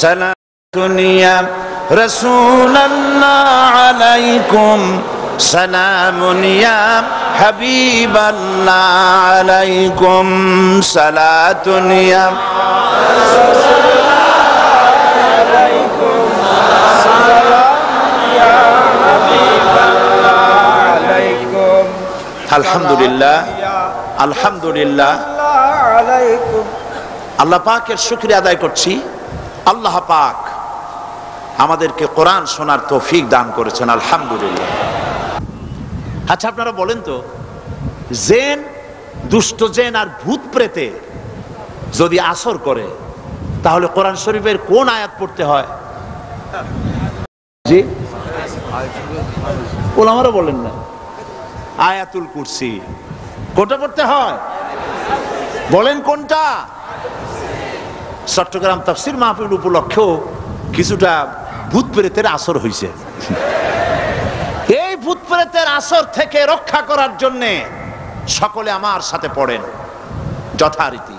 সালাতুন ইয়া রাসূলুল্লাহ আলাইকুম সালামুন ইয়া হাবিবাল্লাহ আলাইকুম সালাতুন ইয়া রাসূলুল্লাহ আলাইকুম সালামুন ইয়া হাবিবাল্লাহ আলাইকুম। আলহামদুলিল্লাহ আলহামদুলিল্লাহ আলাইকুম। আল্লাহ পাকের শুকরিয়া আদায় করছি। আল্লাহ পাক আমাদেরকে কোরআন শোনার তৌফিক দান করেছেন, আলহামদুলিল্লাহ। আচ্ছা, আপনারা বলেন তো, জেন, দুষ্ট জেন আর ভূত প্রেতে যদি আসর করে তাহলে কোরআন শরীফের কোন আয়াত পড়তে হয়? জি, ওলামারা বলেন না, আয়াতুল কুরসি। কোনটা পড়তে হয়? বলেন কোনটা? চট্টগ্রাম তাফসীর মাহফিল উপলক্ষেও কিছুটা ভূত প্রেতের আসর হয়েছে। এই ভূত প্রেতের আসর থেকে রক্ষা করার জন্যে সকলে আমার সাথে পড়েন যথারীতি।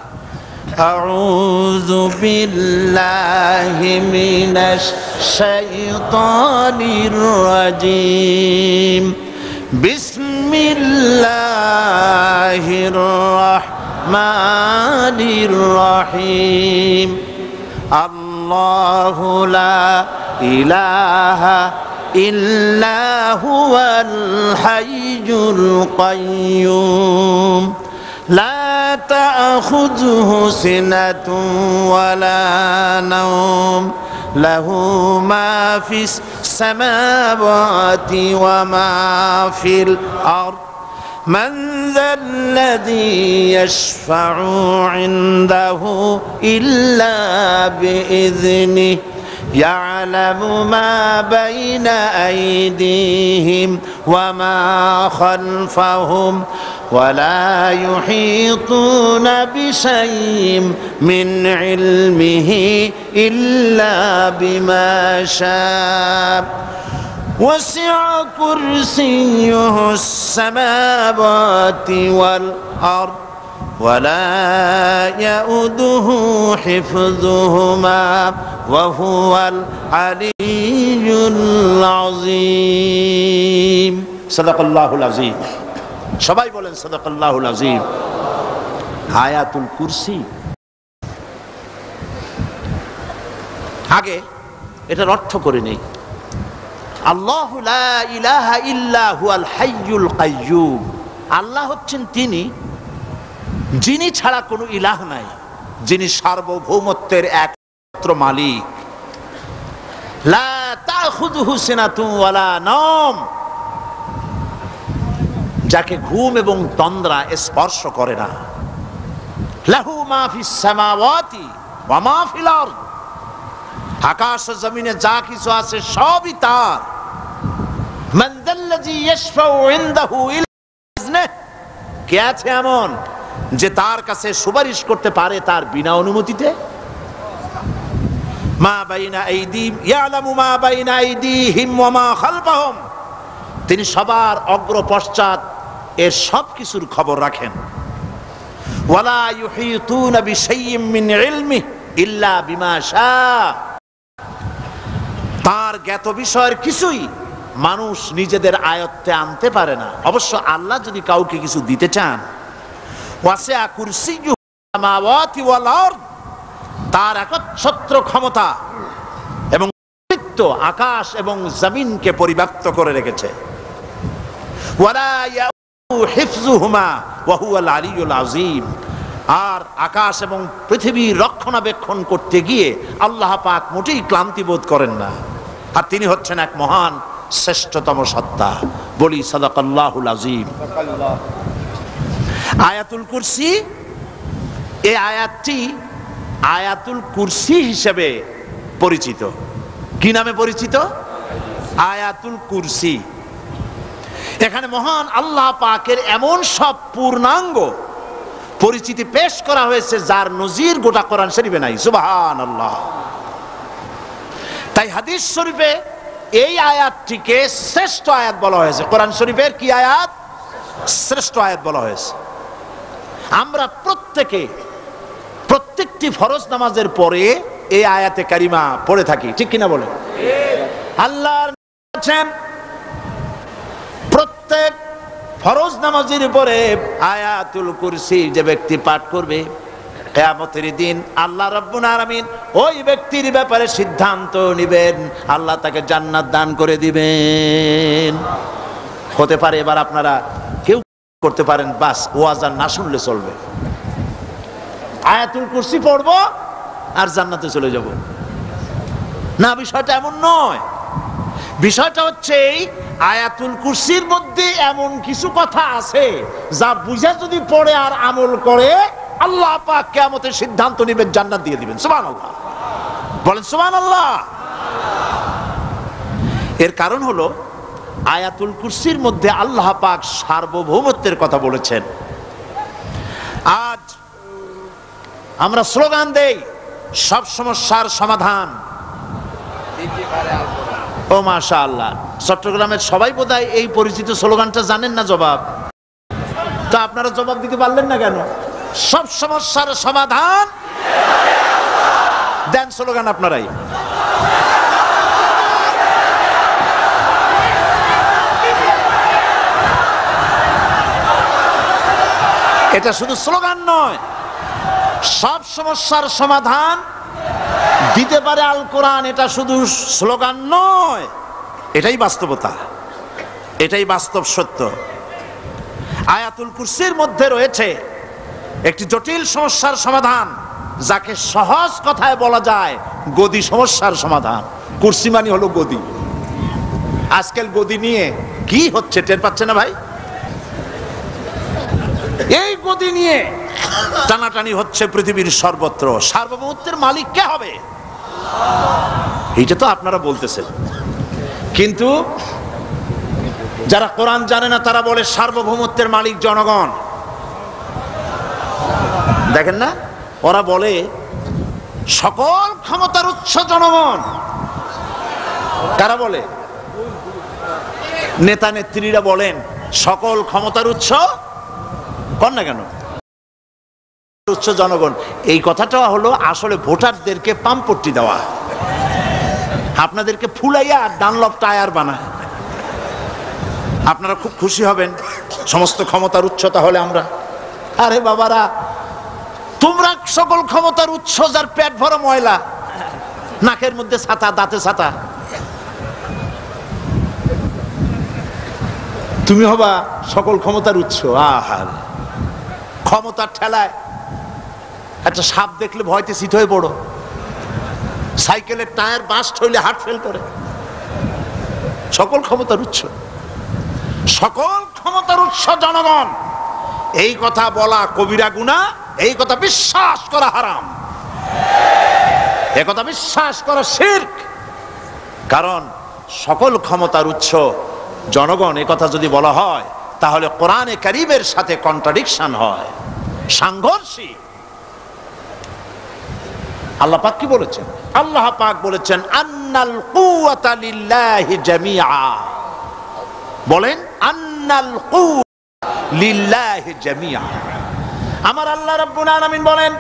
আউযু বিল্লাহি মিনাশ শাইতানির রাজিম। বিসমিল্লাহির রাহমানির রাহিম। আল্লাহু লা ইলাহা ইল্লা হুয়াল হাইয়ুল কাইয়্যুম লা তা'খুযুহু সিনাতুন ওয়ালা নাওম লাহু মা ফিস সামাওয়াতি ওয়া মা ফিল আরদ من ذا الذي يشفع عنده إلا بإذنه يعلم ما بين أيديهم وما خلفهم ولا يحيطون بشيء من علمه إلا بما شاء وسع كرسيه السماوات والأرض ولا يؤوده حفظهما وهو العلي العظيم صدق الله العظيم সবাই বলেন সাদাকাল্লাহুল আযীম। আয়াতুল কুরসি, আগে এটার অর্থ করে নেই। আল্লাহু লা ইলাহা ইল্লা হুয়াল হাইয়ুল কাইয়্যুম। আল্লাহ হচ্ছেন তিনি যিনি ছাড়া কোনো ইলাহ নাই, যিনি সার্বভৌমত্বের একমাত্র মালিক। লা তাখুযুহু সিনাতুন ওয়ালা নাওম, যাকে ঘুম এবং তন্দ্রা স্পর্শ করে না। লাহু মা ফিস সামাওয়াতি ওয়া মা ফিল আরদ, আকাশ ও জমিনে যা কিছু আছে সবই তার। মান যাল্লাযী ইয়াশফাউ ইনদাহু ইল্লা বিইজনিহি, কে আছে এমন যে তার কাছে সুপারিশ করতে পারে তার বিনা অনুমতিতে? মা বাইনা আইদিহিম ইয়ালামু মা বাইনা আইদিহিম ওয়া মা খালফাহুম, তিনি সবার অগ্র পশ্চাৎ এর সব কিছুর খবর রাখেন। ওয়ালা ইউহিতুনা বিশাইইম মিন ইলমিহি ইল্লা বিমা শাআ, তার জ্ঞাত বিষয়ের কিছুই মানুষ নিজেদের আয়ত্তে আনতে পারে না। অবশ্য আল্লাহ যদি কাউকে কিছু দিতে চান, ওয়াসিআ কুরসিয়্যুহু সামাওয়াতি ওয়াল আরদ, তার একচ্ছত্র ক্ষমতা এবং কর্তৃত্ব আকাশ এবং জমিনকে পরিব্যাপ্ত করে রেখেছে। ওয়ালা ইয়াউদুহু হিফযুহুমা ওয়া হুয়াল আলিয়্যুল আযীম, আর আকাশ এবং পৃথিবীর রক্ষণাবেক্ষণ করতে গিয়ে আল্লাহ পাক মোটেই ক্লান্তি বোধ করেন না। আর তিনি হচ্ছেন এক মহান শ্রেষ্ঠতম সত্তা। বলি সাদাকাল্লাহুল আযীম। আয়াতুল কুরসি, এই আয়াতটি আয়াতুল কুরসি হিসেবে পরিচিত। কি নামে পরিচিত? আয়াতুল কুরসি। এখানে মহান আল্লাহ পাকের এমন সব পূর্ণাঙ্গ পরিচিতি পেশ করা হয়েছে যার নজির গোটা কোরআন শরীফে নাই। সুবহানাল্লাহ। তাই হাদিস শরীফে এই আয়াতটিকে শ্রেষ্ঠ আয়াত বলা হয়েছে। কোরআন শরীফের কি আয়াত? শ্রেষ্ঠ আয়াত বলা হয়েছে। আমরা প্রত্যেকটি ফরজ নামাজের পরে এই আয়াতে কারিমা পড়ে থাকি, ঠিক কিনা বলে? আল্লাহ বলেছেন প্রত্যেক ফরজ নামাজের উপরে আয়াতুল কুরসি যে ব্যক্তি পাঠ করবে, কিয়ামতের দিন আল্লাহ রাব্বুল আলামিন ওই ব্যক্তির ব্যাপারে সিদ্ধান্ত নেবেন, আল্লাহ তাকে জান্নাত দান করে দিবেন। হতে পারে এবার আপনারা কেউ করতে পারেন বাস ওয়াজ আর না শুনলে চলবে, আয়াতুল কুরসি পড়বো আর জান্নাতে চলে যাব। না, বিষয়টা এমন নয়। বিষয়টা হচ্ছে এই আয়াতুল কুরসির মধ্যে এমন কিছু কথা আছে যা বুঝে যদি পড়ে আর আমল করে আল্লাহ পাক কিয়ামতের সিদ্ধান্ত নেবেন, জান্নাত দিয়ে দিবেন। সুবহানাল্লাহ, বলেন সুবহানাল্লাহ। এর কারণ হলো আয়াতুল কুরসির মধ্যে আল্লাহ পাক সার্বভৌমত্বের কথা বলেছেন। আজ আমরা স্লোগান দেই সব সমস্যার সমাধান। ও মাশাআল্লাহ, চট্টগ্রামের সবাই বোধহয় এই পরিচিত স্লোগানটা জানেন না। জবাব তো আপনারা জবাব দিতে পারলেন না কেন? সব সমস্যার সমাধান দেন স্লোগান আপনারাই। এটা শুধু স্লোগান নয়, সব সমস্যার সমাধান দিতে পারে আল কোরআন। এটা শুধু স্লোগান নয়, এটাই বাস্তবতা, এটাই বাস্তব সত্য। আয়াতুল কুরসির মধ্যে রয়েছে একটি জটিল সমস্যার সমাধান, যাকে সহজ কথায় বলা যায় গদি সমস্যার সমাধান। কুরসি মানে হলো গদি। আজকাল গদি নিয়ে কি হচ্ছে টের পাচ্ছে না ভাই? এই গদি নিয়ে টানাটানি হচ্ছে পৃথিবীর সর্বত্র। সার্বভৌমত্বের মালিক কে হবে? এইটা তো আপনারা বলতেছেন, কিন্তু যারা কোরআন জানে না তারা বলে সার্বভৌমত্বের মালিক জনগণ। দেখেন না, ওরা বলে সকল ক্ষমতার উৎস জনগণ। কারা বলে? নেতা নেত্রীরা বলেন সকল ক্ষমতার উৎস। কর না কেন? উৎস জনগণ। এই কথাটা হলো আসলে ভোটারদেরকে পাম্পট্টি দেওয়া, আপনাদেরকে ফুলাইয়া ডানলপ টায়ার বানায়। আপনারা খুব খুশি হবেন সমস্ত ক্ষমতার উৎস তাহলে আমরা। আরে বাবারা, তোমরা সকল ক্ষমতার উৎস যার পেট ভরা ময়লা, নাকের মধ্যে ছাতা, দাঁতে ছাতা, তুমি হবা সকল ক্ষমতার উৎস। আহার, ক্ষমতার ঠেলায় একটা সাপ দেখলে ভয়তে সিট হয়ে পড়ো, সাইকেলের টায়ার বাস্ট হইলে হার্ট ফেল করে। সকল ক্ষমতার উৎস, সকল ক্ষমতার উৎস জনগণ। এই কথা বলা কবিরা গুনাহ, এই কথা বিশ্বাস করা হারাম, এই কথা বিশ্বাস করা শিরক। কারণ সকল ক্ষমতার উৎস জনগণ এই কথা যদি বলা হয় তাহলে কোরআনে কারীমের সাথে কন্ট্রাডিকশন হয়, সাংঘর্ষিক। আল্লাহ পাক কি বলেছেন? আল্লাহ পাক বলেছেন আন্নাল কুওয়াতা লিল্লাহি জামিআ। বলেন আন্নাল কুওয়াতা লিল্লাহি জামিআ। আমার আল্লাহ রাব্বুল আলামিন বলেন,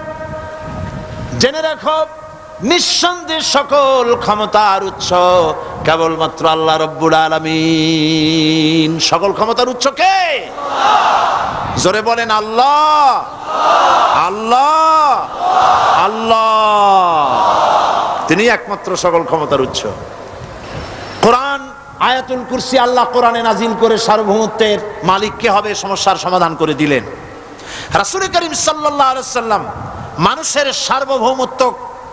জেনে রাখো নিঃসন্দেহে সকল ক্ষমতার উৎস কেবলমাত্র আল্লাহ রাব্বুল আলামিন। সকল ক্ষমতার উৎস কে? জোরে বলেন আল্লাহ, আল্লাহ, আল্লাহ। তিনি একমাত্র সকল ক্ষমতার উৎস। কোরআন আয়াতুল কুরসি আল্লাহ কোরআনে নাজিল করে সার্বভৌমত্বের মালিক কে হবে সমস্যার সমাধান করে দিলেন। রাসূল করিম সাল্লাল্লাহু আলাইহি ওয়াসাল্লাম মানুষের সার্বভৌমত্ব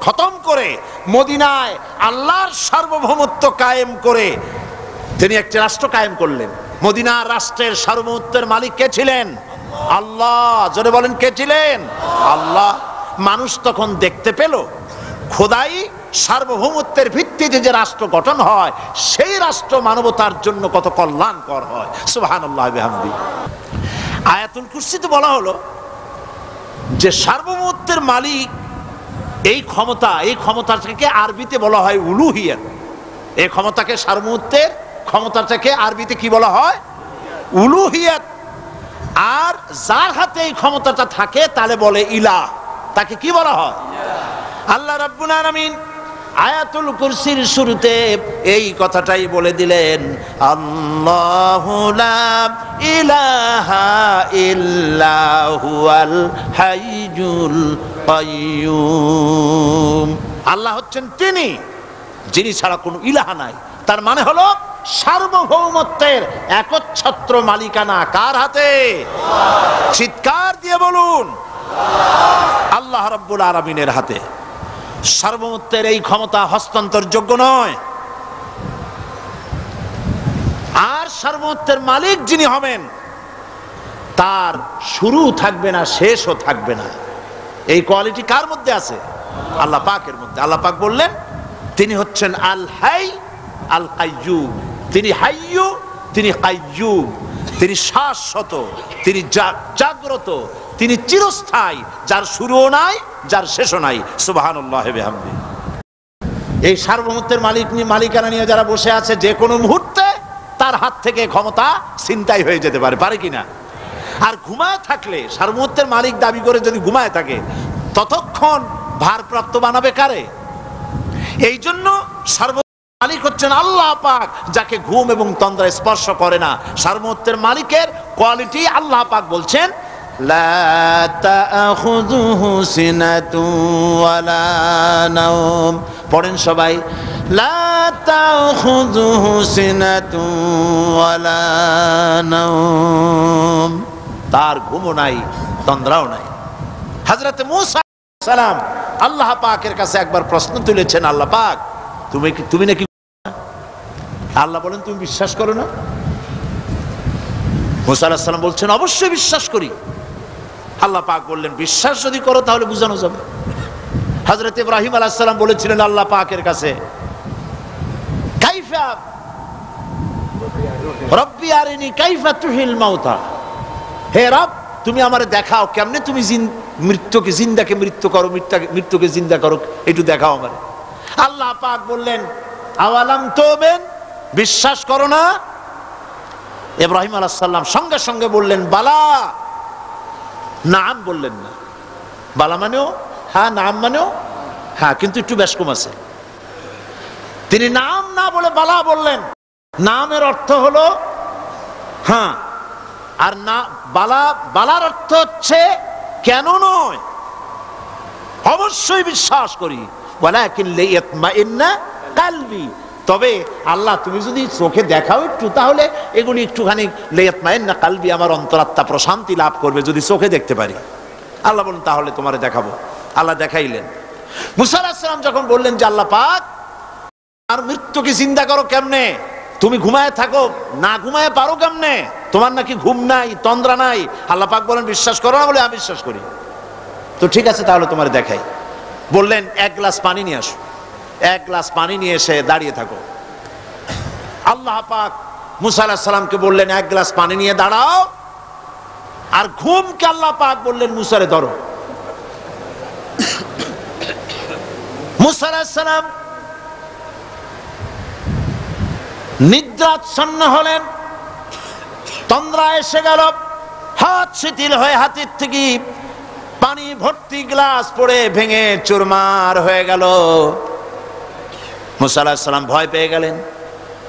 খতম করে মদিনায় আল্লাহর সার্বভৌমত্ব কায়েম করে তিনি একটি রাষ্ট্র কায়েম করলেন। মদিনার রাষ্ট্রের সার্বভৌমত্বের মালিক কে ছিলেন? আল্লাহ। জোরে বলেন কে ছিলেন? আল্লাহ। মানুষ তখন দেখতে পেল খোদাই সার্বভৌমত্বের ভিত্তিতে যে রাষ্ট্র গঠন হয় সেই রাষ্ট্র মানবতার জন্য কত কল্যাণকর হয়। সুবহানাল্লাহ বিহামদি। আয়াতুল কুরসিতে বলা হলো যে সার্বভৌমত্বের মালিক এই ক্ষমতাটাকে আরবিতে বলা হয় উলুহিয়াত। এই ক্ষমতাকে সার্বভৌমত্বের ক্ষমতাটাকে আরবিতে কি বলা হয়? উলুহিয়াত। আর যার হাতে এই ক্ষমতাটা থাকে তাহলে বলে ইলাহ, তাকে কি বলা হয়? আল্লাহ রাব্বুল আলামিন আয়াতুল কুরসির শুরুতে এই কথাটাই বলে দিলেন, আল্লাহু লা ইলাহা ইল্লা হুয়াল হাইয়ুল কাইয়্যুম। আল্লাহ হচ্ছেন তিনি যিনি ছাড়া কোনো ইলাহা নাই। তার মানে হলো সার্বভৌমত্বের একচ্ছত্র মালিকানা কার হাতে? চিৎকার দিয়ে বলুন, আল্লাহ রাব্বুল আলামিনের হাতে। সার্বভৌমত্বের এই ক্ষমতা হস্তান্তরযোগ্য নয়। আর সার্বভৌমত্বের মালিক যিনি হবেন তার শুরু থাকবে না, শেষও থাকবে না। এই কোয়ালিটি কার মধ্যে আছে? আল্লাহ পাকের মধ্যে। আল্লাহ পাক বললেন তিনি হচ্ছেন আল হাই আল কাইয়্যুম। তিনি হাইয়্যু, তিনি কাইয়্যুম। তিনি শাশ্বত, তিনি জাগ্রত, তিনি চিরস্থায়ী, যার শুরুও নাই, যার শেষও নাই। সুবহানাল্লাহি বিহামদি। এই সার্বভৌমত্বের মালিকানা নিয়ে যারা বসে আছে, যে কোনো মুহূর্তে তার হাত থেকে ক্ষমতা ছিনতাই হয়ে যেতে পারে, পারে কিনা? আর ঘুমায় থাকলে, সার্বভৌমত্বের মালিক দাবি করে যদি ঘুমায় থাকে, ততক্ষণ ভারপ্রাপ্ত বানাবে কারে? এই জন্য মালিক হচ্ছেন আল্লাহ পাক, যাকে ঘুম এবং তন্দ্রা স্পর্শ করে না। সার্বভৌমত্বের মালিকের কোয়ালিটি আল্লাহ পাক বলছেন লা তাখুযুহু সিনাতুন ওয়ালা নাওম। পড়েন সবাই, লা তাখুযুহু সিনাতুন ওয়ালা নাওম। তার ঘুমও নাই, তন্দ্রাও নাই। হযরত মূসা আলাইহিস সালাম আল্লাহ পাকের কাছে একবার প্রশ্ন তুলেছেন, আল্লাহ পাক তুমি নাকি? আল্লাহ বলেন তুমি বিশ্বাস করো না? মূসা আলাইহিস সালাম বলছেন অবশ্যই বিশ্বাস করি। আল্লাহ পাক বললেন বিশ্বাস যদি করো তাহলে বুঝানো যাবে। হযরত ইব্রাহিম আলাইহিস সালাম বলেছিলেন আল্লাহ পাকের কাছে, কাইফা রব্বি আরিনি কাইফা তুহিল মাউতা। হে রব, তুমি আমারে দেখাও কেমনে তুমি মৃত্যুকে জিন্দাকে মৃত্যু করো, মৃত্যুকে জিন্দা করো, একটু দেখাও আমারে। আল্লাহ পাক বললেন আওয়ালাম তুমিন, বিশ্বাস করো না? ইব্রাহিম আলাইহিস সালাম সঙ্গে সঙ্গে বললেন বালা। নাম বললেন না। বালা মানেও হ্যাঁ, নাম মানেও হ্যাঁ, কিন্তু একটু বেশ কম আছে। তিনি নাম না বলে বালা বললেন। নামের অর্থ হলো হ্যাঁ, আর না বালার অর্থ হচ্ছে কেন নয়, অবশ্যই বিশ্বাস করি। ওয়ালাকিন লিয়াতমাইন্না কালবি। তবে আল্লাহ তুমি যদি চোখে দেখাও একটু, তাহলে এগুলি একটুখানি লিয়াতমাইন্না কালবি, আমার অন্তরাত্মা প্রশান্তি লাভ করবে যদি চোখে দেখতে পারি। আল্লাহ বলেন তাহলে তোমারে দেখাবো। আল্লাহ দেখাইলেন। মুসা আলাইহিস সালাম যখন বললেন যে আল্লাহ পাক আর মৃত্যুকে জিন্দা করো কেমনে? তুমি ঘুমায় থাকো, না ঘুমায় পারো কেমনে? তোমার নাকি ঘুম নাই, তন্দ্রা নাই। আল্লাহ পাক বলেন বিশ্বাস করো না? বলে আমি বিশ্বাস করি। তো ঠিক আছে তাহলে তোমার দেখাই। বললেন এক গ্লাস পানি নিয়ে আসো। এক গ্লাস পানি নিয়ে এসে দাঁড়িয়ে থাকো। আল্লাহ পাক মুসা আলাইহিস সালামকে বললেন এক গ্লাস পানি নিয়ে দাঁড়াও। আর ঘুমকে আল্লাহ পাক বললেন মুসারে ধরো। মুসা আলাইহিস সালাম নিদ্রাচ্ছন্ন হলেন, তন্দ্রা এসে গেল, হাত শিথিল হয়ে হাতের থেকে পানি ভর্তি গ্লাস পড়ে ভেঙে চুরমার হয়ে গেল। মুসা আলাইহিস সালাম ভয় পেয়ে গেলেন।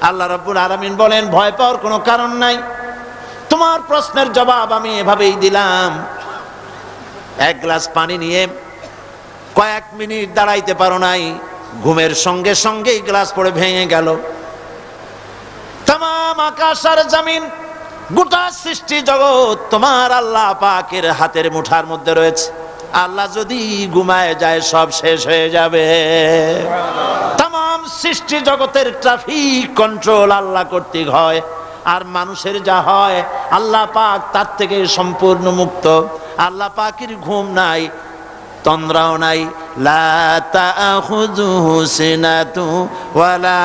আল্লাহ রাব্বুল আলামিন বলেন ভয় পাওয়ার কোনো কারণ নাই, তোমার প্রশ্নের জবাব আমি এভাবেই দিলাম। এক গ্লাস পানি নিয়ে কয়েক মিনিট দাঁড়াইতে পারো নাই, ঘুমের সঙ্গে সঙ্গেই গ্লাস পড়ে ভেঙে গেল। তামাম আকাশ আর জমিন, গোটা সৃষ্টি জগৎ তোমার আল্লাহ পাকের হাতের মুঠার মধ্যে রয়েছে। আল্লাহ যদি ঘুমায় যায় সব শেষ হয়ে যাবে। তামাম সৃষ্টি জগতের ট্রাফিক কন্ট্রোল আল্লাহ কর্তৃক হয়। আর মানুষের যা হয় আল্লাহ পাক তার থেকে সম্পূর্ণ মুক্ত। আল্লাহ পাকের ঘুম নাই, তন্দ্রাও নাই, লা তাখুযুহু সিনাতু ওয়ালা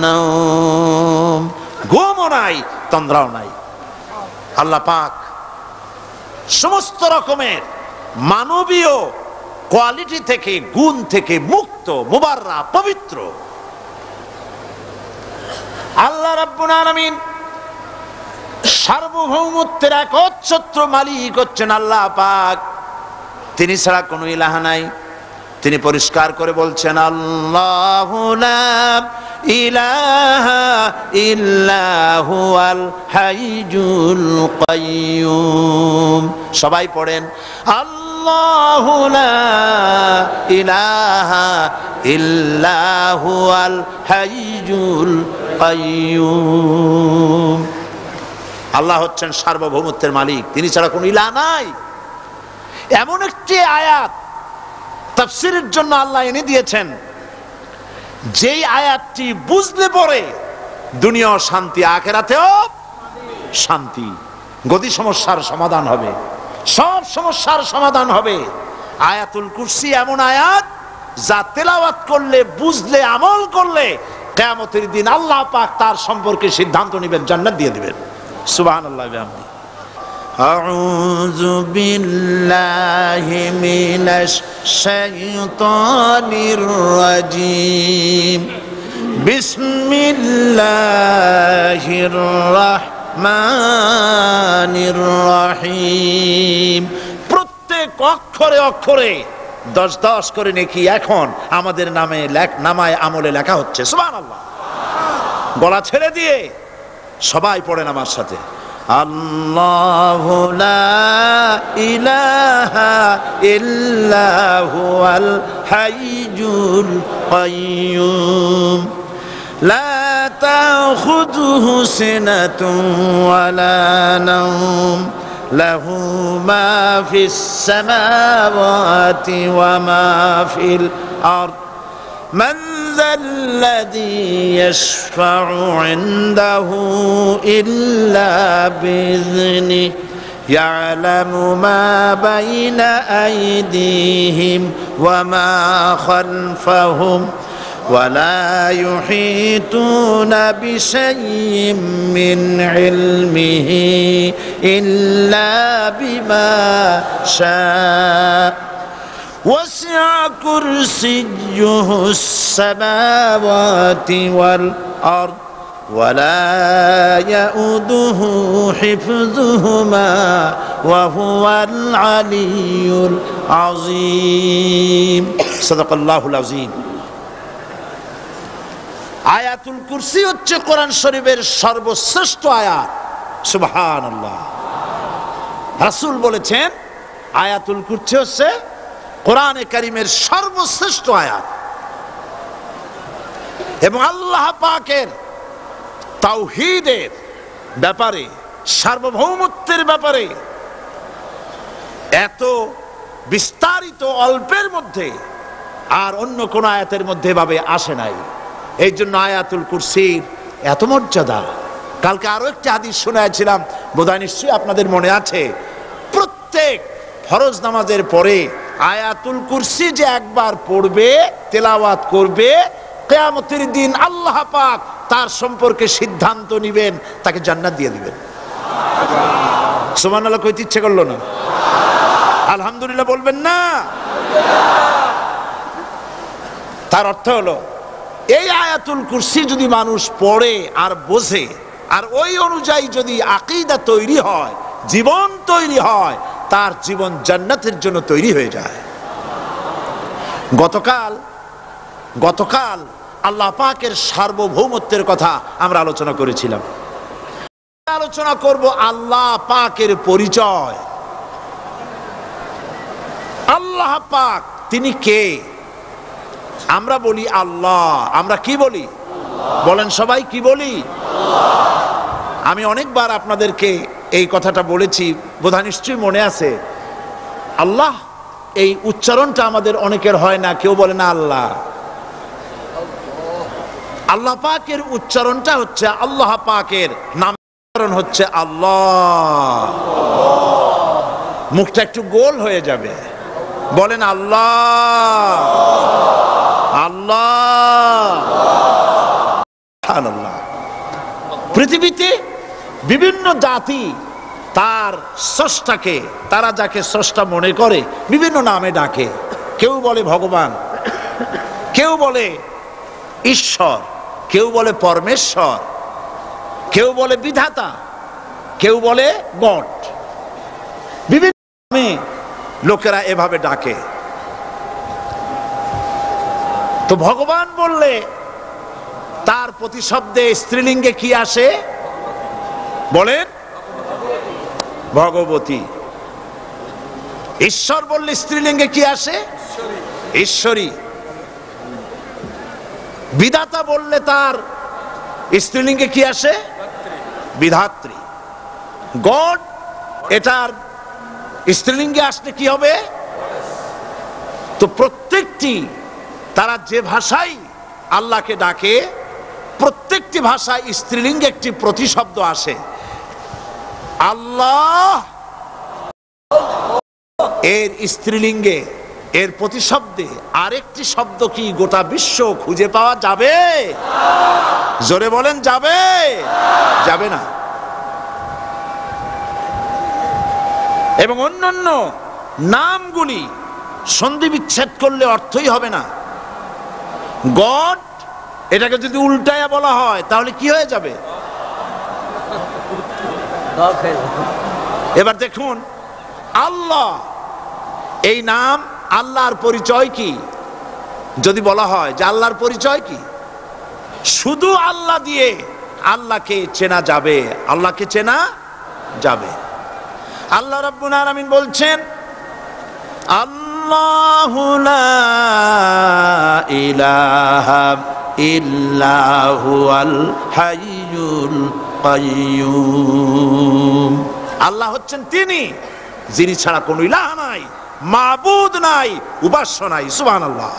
নাওম, ঘুমও নাই, তন্দ্রাও নাই। আল্লাহ পাক সমস্ত রকমের মানবীয় কোয়ালিটি থেকে, গুণ থেকে মুক্ত, মুবাররা, পবিত্র। আল্লাহ রাব্বুল আলামিন সার্বভৌমত্বের একচ্ছত্র মালিক হচ্ছেন আল্লাহ পাক, তিনি ছাড়া কোনো ইলাহ নাই। তিনি পরিষ্কার করে বলছেন, আল্লাহু লা ইলাহা ইল্লা হুয়াল হাইয়ুল কাইয়্যুম। সবাই পড়েন, আল্লাহু লা ইলাহা ইল্লা হুয়াল হাইয়ুল কাইয়্যুম। আল্লাহ হচ্ছেন সার্বভৌমত্বের মালিক, তিনি ছাড়া কোনো ইলাহ নাই। এমন একটি আয়াত তাফসীরের জন্য আল্লাহ এনে দিয়েছেন, যেই আয়াতটি বুঝলে পরে দুনিয়াও শান্তি, আখিরাতেও শান্তি, গতি সমস্যার সমাধান হবে, সব সমস্যার সমাধান হবে। আয়াতুল কুরসি এমন আয়াত যা তেলাওয়াত করলে, বুঝলে, আমল করলে কিয়ামতের দিন আল্লাহ পাক তার সম্পর্কে সিদ্ধান্ত নেবেন, জান্নাত দিয়ে দিবেন। সুবহানাল্লাহ ওয়া বিহামদিহি। আউযু বিল্লাহি মিনাশ শাইতানির রাজীম। বিসমিল্লাহির রাহমানির রহিম। প্রত্যেক অক্ষরে অক্ষরে 10-10 করে নেকি এখন আমাদের নামায় আমলে লেখা হচ্ছে। সুবহানাল্লাহ। গলা ছেড়ে দিয়ে সবাই পড়েন আমার সাথে, আল্লাহু লা ইলাহা ইল্লা হুয়াল হাইয়ুল কাইয়্যুম, লা তাখুযুহু সিনাতুন ওয়ালা নাওম, লাহু মা ফিস সামাওয়াতি ওয়া মা ফিল আরদ, মান যাল্লাযী ইয়াশফা'ু 'ইনদাহু ইল্লা বিইذনিহি, ইয়া'লামু মা বাইনা আইদিহিম ওয়া মা খালফাহুম, ওয়া লা ইউহীতুনা বিশাইইন মিন ইলমিহি ইল্লা বিমা শা'a, وسع كرسيه السماوات والأرض ولا يؤوده حفظهما وهو العلي العظيم। صدق الله العظيم। আয়াতুল কুরসি হচ্ছে কোরআন শরীফের সর্বশ্রেষ্ঠ আয়াত। সুবহানাল্লাহ। রাসূল বলেছেন আয়াতুল কুরসি হচ্ছে কোরআনে কারীমের সর্বশ্রেষ্ঠ আয়াত, এবং আল্লাহ পাকের তাওহীদের ব্যাপারে, সার্বভৌমত্বের ব্যাপারে এত বিস্তারিত অল্পের মধ্যে আর অন্য কোন আয়াতের মধ্যে ভাবে আসে নাই। এই জন্য আয়াতুল কুরসির এত মর্যাদা। কালকে আরো একটি হাদিস শোনাইছিলাম, বোধহয় নিশ্চয়ই আপনাদের মনে আছে, প্রত্যেক ফরজ নামাজের পরে আয়াতুল কুরসি যে একবার পড়বে, তেলাওয়াত করবে, কিয়ামতের দিন আল্লাহ পাক তার সম্পর্কে সিদ্ধান্ত নেবেন, তাকে জান্নাত দিয়ে দিবেন। সুবহানাল্লাহ কইতে ইচ্ছে করলো না? আলহামদুলিল্লাহ বলবেন না? তার অর্থ হলো এই আয়াতুল কুরসি যদি মানুষ পড়ে আর বোঝে, আর ওই অনুযায়ী যদি আকীদা তৈরি হয়, জীবন তৈরি হয়, তার জীবন জান্নাতের জন্য তৈরি হয়ে যায়। গতকাল আল্লাহ পাকের সার্বভৌমত্বের কথা আমরা আলোচনা করেছিলাম। আলোচনা করব আল্লাহ পাকের পরিচয়। আল্লাহ পাক তিনি কে? আমরা বলি আল্লাহ। আমরা কি বলি? বলেন সবাই, কি বলি? আমি অনেকবার আপনাদেরকে এই কথাটা বলেছি, বোধহয় নিশ্চয়ই মনে আছে। আল্লাহ এই উচ্চারণটা আমাদের অনেকের হয় না, কেউ বলে না আল্লাহ। আল্লাহ পাকের উচ্চারণটা হচ্ছে, আল্লাহ পাকের নাম উচ্চারণ হচ্ছে আল্লাহ। মুখটা একটু গোল হয়ে যাবে, বলেন আল্লাহ আল্লাহ আল্লাহ। পৃথিবীতে বিভিন্ন জাতি তার স্রষ্টাকে, তারা যাকে স্রষ্টা মনে করে বিভিন্ন নামে ডাকে। কেউ বলে ভগবান, কেউ বলে ঈশ্বর, কেউ বলে পরমেশ্বর, কেউ বলে বিধাতা, কেউ বলে গড। বিভিন্ন নামে লোকেরা এভাবে ডাকে। তো ভগবান বললে তার প্রতিশব্দে স্ত্রীলিঙ্গে কি আসে? বলেন ভগবতী। ঈশ্বর বললে স্ত্রীলিঙ্গে কি আসে? ঈশ্বরী। বিধাতা বললে তার স্ত্রীলিঙ্গে কি আসে? বিধাত্রী। গড এটার স্ত্রীলিঙ্গে আসলে কি হবে? তো প্রত্যেকটি তারা যে ভাষায় আল্লাহকে ডাকে, প্রত্যেকটি ভাষায় স্ত্রীলিঙ্গে একটি প্রতিশব্দ আসে। আল্লাহ এর স্ত্রীলিঙ্গে, এর প্রতিশব্দে আরেকটি শব্দ কি গোটা বিশ্ব খুঁজে পাওয়া যাবে? জোরে বলেন যাবে? যাবে না। এবং অন্যান্য নামগুলি সন্ধি বিচ্ছেদ করলে অর্থই হবে না। গড এটাকে যদি উল্টায়া বলা হয় তাহলে কি হয়ে যাবে? এবার দেখুন, আল্লাহ এই নাম, আল্লাহর পরিচয় কি? যদি বলা হয় যে আল্লাহর পরিচয় কি, শুধু আল্লাহ দিয়ে আল্লাহকে চেনা যাবে, আল্লাহকে চেনা যাবে। আল্লাহ রাব্বুল আলামিন বলছেন, আল্লাহু লা ইলাহা ইল্লা হুয়াল হাইয়ুল কাইয়্যুম। আল্লাহ হচ্ছেন তিনি যিনি ছাড়া কোনো ইলাহ নাই, মাবুদ নাই, উপাস্য নাই। সুবহানাল্লাহ।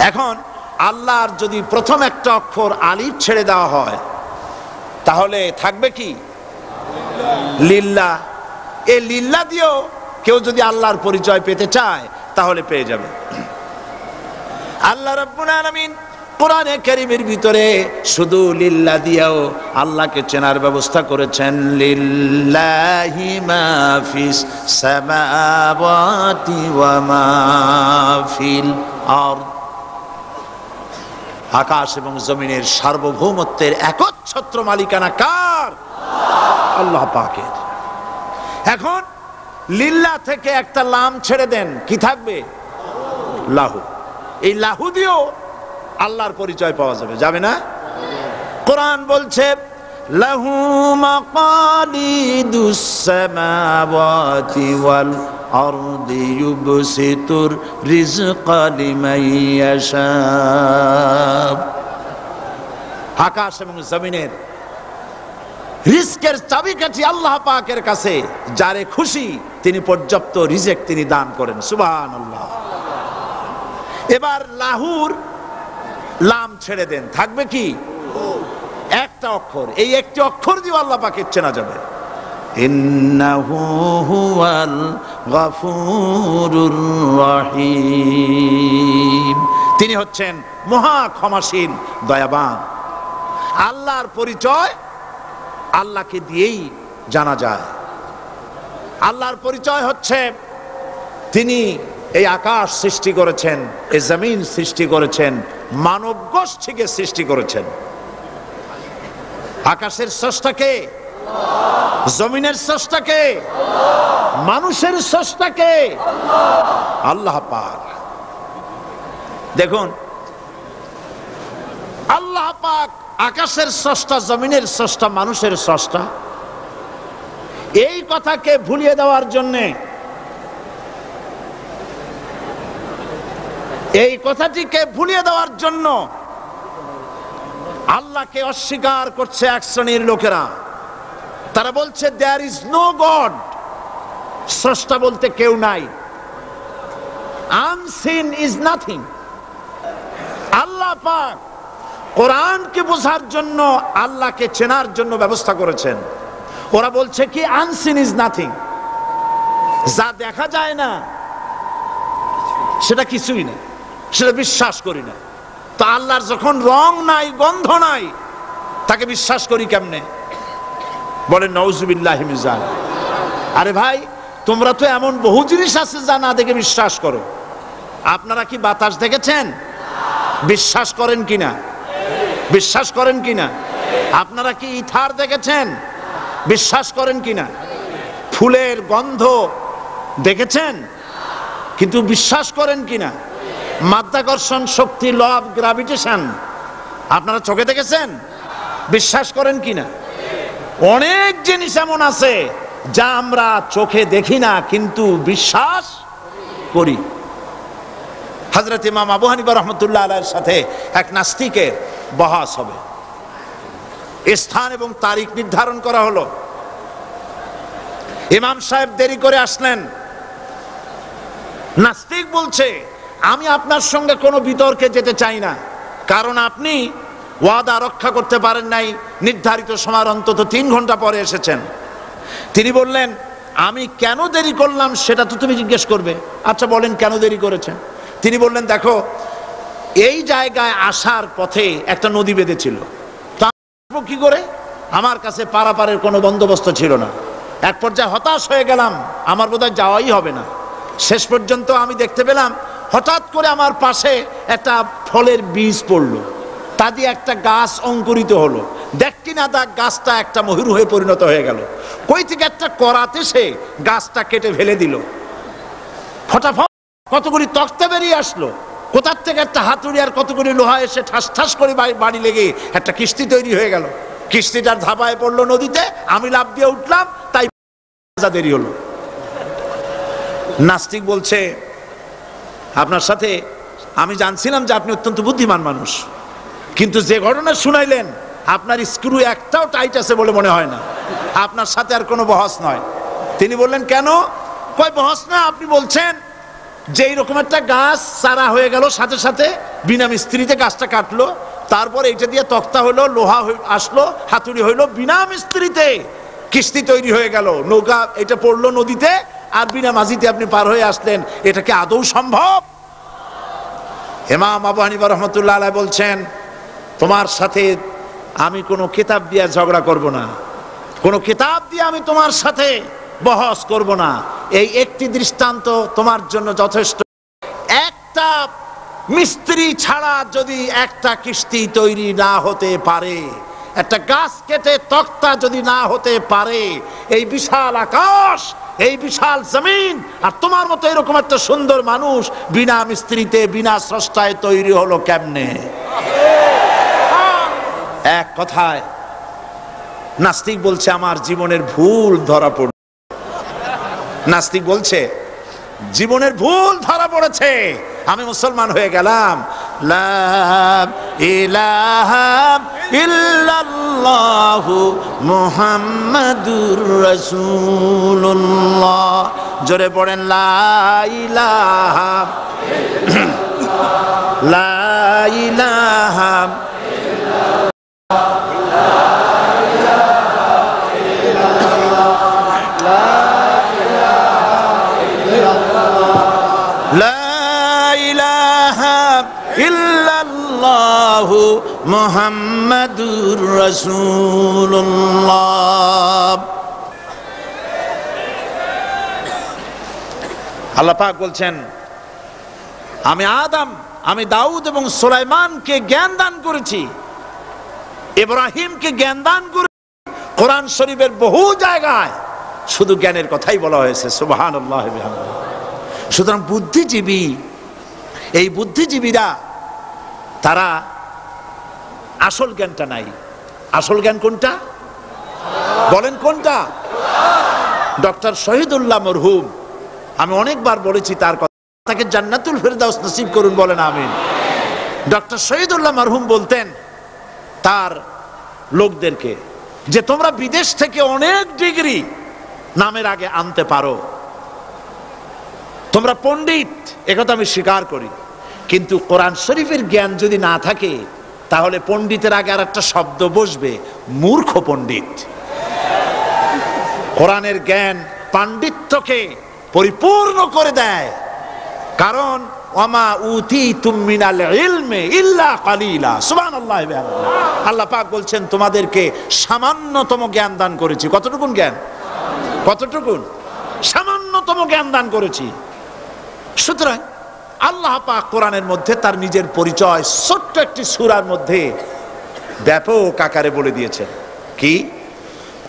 এখন আল্লাহর যদি প্রথম একটা অক্ষর আলিফ ছেড়ে দেওয়া হয় তাহলে থাকবে কি? লিল্লাহ। এই লিল্লাহ দিয়েও কেউ যদি আল্লাহর পরিচয় পেতে চায় তাহলে পেয়ে যাবে। আল্লাহ রাব্বুল আলামিন কোরআনে কারীমের ভিতরে শুধু লিল্লাহ দিয়েও আল্লাহকে চেনার ব্যবস্থা করেছেন। লিল্লাহি মা ফিস সামাওয়াতি ওয়া মা ফিল আরদ। আকাশ এবং জমিনের সার্বভৌমত্বের একচ্ছত্র মালিকানা কার? আল্লাহ পাকের। এখন লিল্লাহ থেকে একটা লাম ছেড়ে দেন, কি থাকবে? লাহু। এই লাহু দিয়েও আল্লাহর পরিচয় পাওয়া যাবে, যাবে না? কোরআন বলছে, লাহু মাকালিদুস সামাওয়াতি ওয়াল আরদি ইউবসিতুর রিজকা লিমান ইয়াশা। আকাশ এবং জমিনের রিজকের চাবিকাঠি আল্লাহ পাকের কাছে, যারে খুশি তিনি পর্যাপ্ত রিজেক তিনি দান করেন। সুবহানাল্লাহ। এবার লাহুর লাম ছেড়ে দেন, থাকবে কি? একটা অক্ষর। এই একটি অক্ষর দিয়ে আল্লাহ পাকের চেনা যাবে। ইন্নাহু হুয়াল গফুরুর রহিম। তিনি হচ্ছেন মহা ক্ষমাশীল, দয়াবান। আল্লাহর পরিচয় আল্লাহকে দিয়েই জানা যায়। আল্লাহর পরিচয় হচ্ছে তিনি এই আকাশ সৃষ্টি করেছেন, এই জমিন সৃষ্টি করেছেন, মানব গোষ্ঠীকে সৃষ্টি করেছেন। আকাশের স্রষ্টাকে, জমিনের স্রষ্টাকে, মানুষের স্রষ্টাকে আল্লাহ পাক। দেখুন, আল্লাহ পাক আকাশের স্রষ্টা, জমিনের স্রষ্টা, মানুষের স্রষ্টা। এই কথাকে ভুলিয়ে দেওয়ার জন্যে, এই কথাটিকে ভুলিয়ে দেওয়ার জন্য আল্লাহকে অস্বীকার করছে এক শ্রেণীর লোকেরা। তারা বলছে দেয়ার ইজ নো গড, স্রষ্টা বলতে কেউ নাই, আনসিন ইজ নাথিং। আল্লাহ পাক কোরআনকে বোঝার জন্য, আল্লাহকে চেনার জন্য ব্যবস্থা করেছেন। ওরা বলছে কি আনসিন ইজ নাথিং। যা দেখা যায় না সেটা কিছুই না, সেটা বিশ্বাস করি না। তো আল্লাহর যখন রং নাই, গন্ধ নাই, তাকে বিশ্বাস করি কেমনে? বলেন নাউজুবিল্লাহি মিন যালিক। আরে ভাই, তোমরা তো এমন বহু জিনিস আছে যা না দেখে বিশ্বাস করো। আপনারা কি বাতাস দেখেছেন? বিশ্বাস করেন কিনা? বিশ্বাস করেন কিনা? আপনারা কি ইথার দেখেছেন? বিশ্বাস করেন কিনা? ফুলের গন্ধ দেখেছেন, কিন্তু বিশ্বাস করেন কিনা? মাধ্যাকর্ষণ শক্তি, ল অফ গ্রাভিটেশন আপনারা চোখে দেখেছেন? বিশ্বাস করেন কিনা? অনেক জিনিস এমন আছে যা আমরা চোখে দেখি না কিন্তু বিশ্বাস করি। হযরত ইমাম আবু হানিফা রাহমাতুল্লাহ আলাইহির সাথে এক নাস্তিকের বহাস হবে। স্থান এবং তারিখ নির্ধারণ করা হলো। ইমাম সাহেব দেরি করে আসলেন। নাস্তিক বলছে, আমি আপনার সঙ্গে কোনো বিতর্কে যেতে চাই না, কারণ আপনি ওয়াদা রক্ষা করতে পারেন নাই, নির্ধারিত সময়ের অন্তত 3 ঘন্টা পরে এসেছেন। তিনি বললেন, আমি কেন দেরি করলাম সেটা তো তুমি জিজ্ঞেস করবে। আচ্ছা বলেন কেন দেরি করেছেন? তিনি বললেন, দেখো, এই জায়গায় আসার পথে একটা নদী বেঁধেছিল, তা কি করে? আমার কাছে পারাপারের কোনো বন্দোবস্ত ছিল না। এক পর্যায়ে হতাশ হয়ে গেলাম, আমার বোধহয় যাওয়াই হবে না। শেষ পর্যন্ত আমি দেখতে পেলাম হঠাৎ করে আমার পাশে একটা ফলের বীজ পড়লো, তা দিয়ে একটা গাছ অঙ্কুরিত হলো। দেখটি না দেখ গাছটা একটা ময়ূর হয়ে পরিণত হয়ে গেল। কই থেকে একটা করাতে সে গাছটা কেটে ফেলে দিল। ফটাফট কতগুলি তক্তা বেরিয়ে আসলো। কোথার থেকে একটা হাতুড়ি আর কতগুলি লোহা এসে ঠাস ঠাস করে বাড়ি লেগে একটা কিস্তি তৈরি হয়ে গেল। কিস্তিটার ধাপায় পড়লো নদীতে, আমি লাফ দিয়ে উঠলাম, তাই দেরি হলো। নাস্তিক বলছে, আপনার সাথে আমি জানছিলাম যে আপনি অত্যন্ত বুদ্ধিমান মানুষ, কিন্তু যে ঘটনা শুনাইলেন আপনার স্ক্রু একটাও টাইট আছে বলে মনে হয় না, আপনার সাথে আর কোনো বহস নয়। তিনি বললেন, কেন? কয় বহস না, আপনি বলছেন যে এইরকম একটা গাছ চারা হয়ে গেল, সাথে সাথে বিনা মিস্ত্রিতে গাছটা কাটলো, তারপর এটা দিয়ে তক্তা হইলো, লোহা আসলো, হাতুড়ি হইলো, বিনা মিস্ত্রিতে কিস্তি তৈরি হয়ে গেল, নৌকা এটা পড়লো নদীতে, আর বিনা মাঝিতে আপনি পার হয়ে আসলেন। এটা কি আদৌ সম্ভব? ইমাম আবু হানিফা রাহমাতুল্লাহ আলাইহি বলছেন, তোমার সাথে আমি কোনো কিতাব দিয়ে ঝগড়া করব না, কোনো কিতাব দিয়ে আমি তোমার সাথে বহস করব না। এই একটি দৃষ্টান্ত তোমার জন্য যথেষ্ট। একটা মিস্ত্রি ছাড়া যদি একটা কিস্তি তৈরি না হতে পারে, একটা গাছ কেটে তক্তা যদি না হতে পারে, এই বিশাল আকাশ, এই বিশাল জমিন, আর তোমার মতো এরকম একটা সুন্দর মানুষ বিনা মিস্ত্রিতে, বিনা স্রষ্টায় তৈরি হলো কেমনে? এক কথায় নাস্তিক বলছে, আমার জীবনের ভুল ধরা পড়ল। নাস্তিক বলছে, জীবনের ভুল ধরা পড়েছে, আমি মুসলমান হয়ে গেলাম। লা ইলাহা ইল্লাল্লাহু মুহাম্মাদুর রাসূলুল্লাহ। জোরে পড়েন, লা ইলাহা লা ইলাহা ইল্লাল্লাহু মুহাম্মাদুর রাসূলুল্লাহ। আল্লাহ পাক বলছেন, আমি আদম, আমি দাউদ এবং সুলাইমানকে জ্ঞান দান করেছি, ইব্রাহিমকে জ্ঞান দান করেছি। কোরআন শরীফের বহু জায়গায় শুধু জ্ঞানের কথাই বলা হয়েছে। সুবহানাল্লাহ বিহামদিহি। সুতরাং বুদ্ধিজীবী, এই বুদ্ধিজীবীরা তারা আসল জ্ঞানটা নাই। আসল জ্ঞান কোনটা বলেন? কোনটা? ডক্টর শহীদুল্লাহ মরহুম, আমি অনেকবার বলেছি তার কথা, তাকে জান্নাতুল ফেরদাউস নসিব করুন, বলেন আমিন। ডক্টর শহীদুল্লাহ মরহুম বলতেন তার লোকদেরকে যে তোমরা বিদেশ থেকে অনেক ডিগ্রি নামের আগে আনতে পারো, তোমরা পণ্ডিত, একথা আমি স্বীকার করি, কিন্তু কোরআন শরীফের জ্ঞান যদি না থাকে তাহলে পণ্ডিতের আগে আর একটা শব্দ বসবে, মূর্খ পণ্ডিত। কোরআনের জ্ঞান পাণ্ডিত্যকে পরিপূর্ণ করে দেয়। কারণ ওয়ামা উতিতুম মিনাল ইলমি ইল্লা কালিলা, সুবহানাল্লাহ। আল্লাহ পাক বলছেন তোমাদেরকে সামান্যতম জ্ঞান দান করেছি। কতটুকুন জ্ঞান? কতটুকুন? সামান্যতম জ্ঞান দান করেছি। সুতরাং আল্লাহ পাক কোরআনের মধ্যে তার নিজের পরিচয় ছোট্ট একটি সূরার মধ্যে ব্যাপক আকারে বলে দিয়েছেন। কি?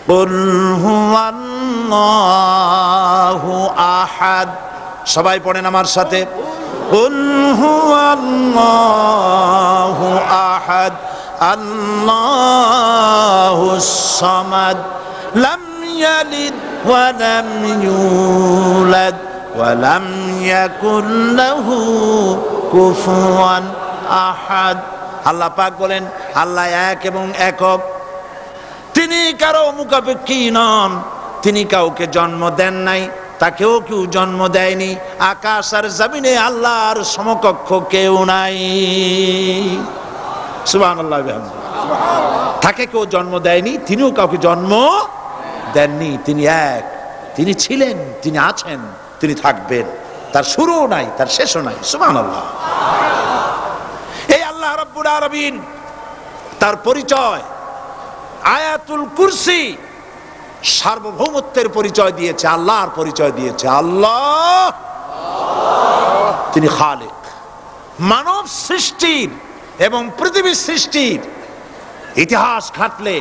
কুল হুয়াল্লাহু আহাদ। সবাই পড়েন আমার সাথে, কুল হুয়াল্লাহু আহাদ আল্লাহুস সামাদ লাম ইয়ালিদ ওয়া লাম ইউলাদ ওয়া লাম ইয়াকুল লাহু কুফুয়ান আহাদ। আল্লাহ পাক বলেন আল্লাহ এক এবং একক, তিনি কারো মুখাপেক্ষী নন, তিনি কাউকে জন্ম দেন নাই, তাকেও কেউ জন্ম দেয়নি। আকাশ আর জমিনে আল্লাহর সমকক্ষ কেউ নাই। সুবহানাল্লাহ। তাকে কেউ জন্ম দেয়নি, তিনিও কাউকে জন্ম দেননি। তিনি এক, তিনি ছিলেন, তিনি আছেন, তিনি থাকবেন। তার শুরুও নাই, তার শেষও নাই। সুবহানাল্লাহ। এই আল্লাহ রাব্বুল আলামিন তার পরিচয় আয়াতুল কুরসি সার্বভৌমত্বের পরিচয় দিয়েছে, আল্লাহর পরিচয় দিয়েছে। আল্লাহ তিনি খালিক। মানব সৃষ্টির এবং পৃথিবীর সৃষ্টির ইতিহাস ঘাটলে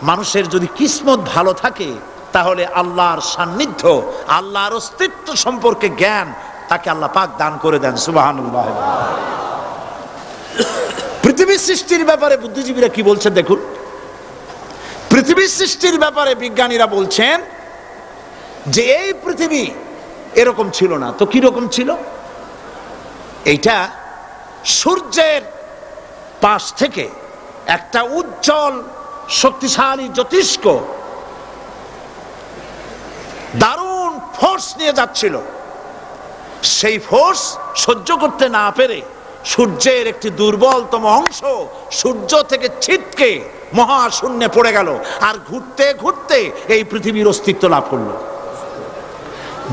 মানুষের যদি কিসমত ভালো থাকে তাহলে আল্লাহর সান্নিধ্য, আল্লাহর অস্তিত্ব সম্পর্কে জ্ঞান তাকে আল্লাহ পাক দান করে দেন। সুবহানাল্লাহ। পৃথিবীর সৃষ্টির ব্যাপারে বুদ্ধিজীবীরা কি বলছে দেখুন। পৃথিবীর সৃষ্টির ব্যাপারে বিজ্ঞানীরা বলছেন যে এই পৃথিবী এরকম ছিল না। তো কি রকম ছিল? এইটা সূর্যের পাশ থেকে একটা উজ্জ্বল শক্তিশালী জ্যোতিষ্ক দারুণ ফোর্স নিয়ে যাচ্ছিল। সেই ফোর্স সহ্য করতে না পেরে সূর্যের একটি দুর্বলতম অংশ সূর্য থেকে ছিটকে মহাশূন্যে পড়ে গেল, আর ঘুরতে ঘুরতে এই পৃথিবীর অস্তিত্ব লাভ করলো।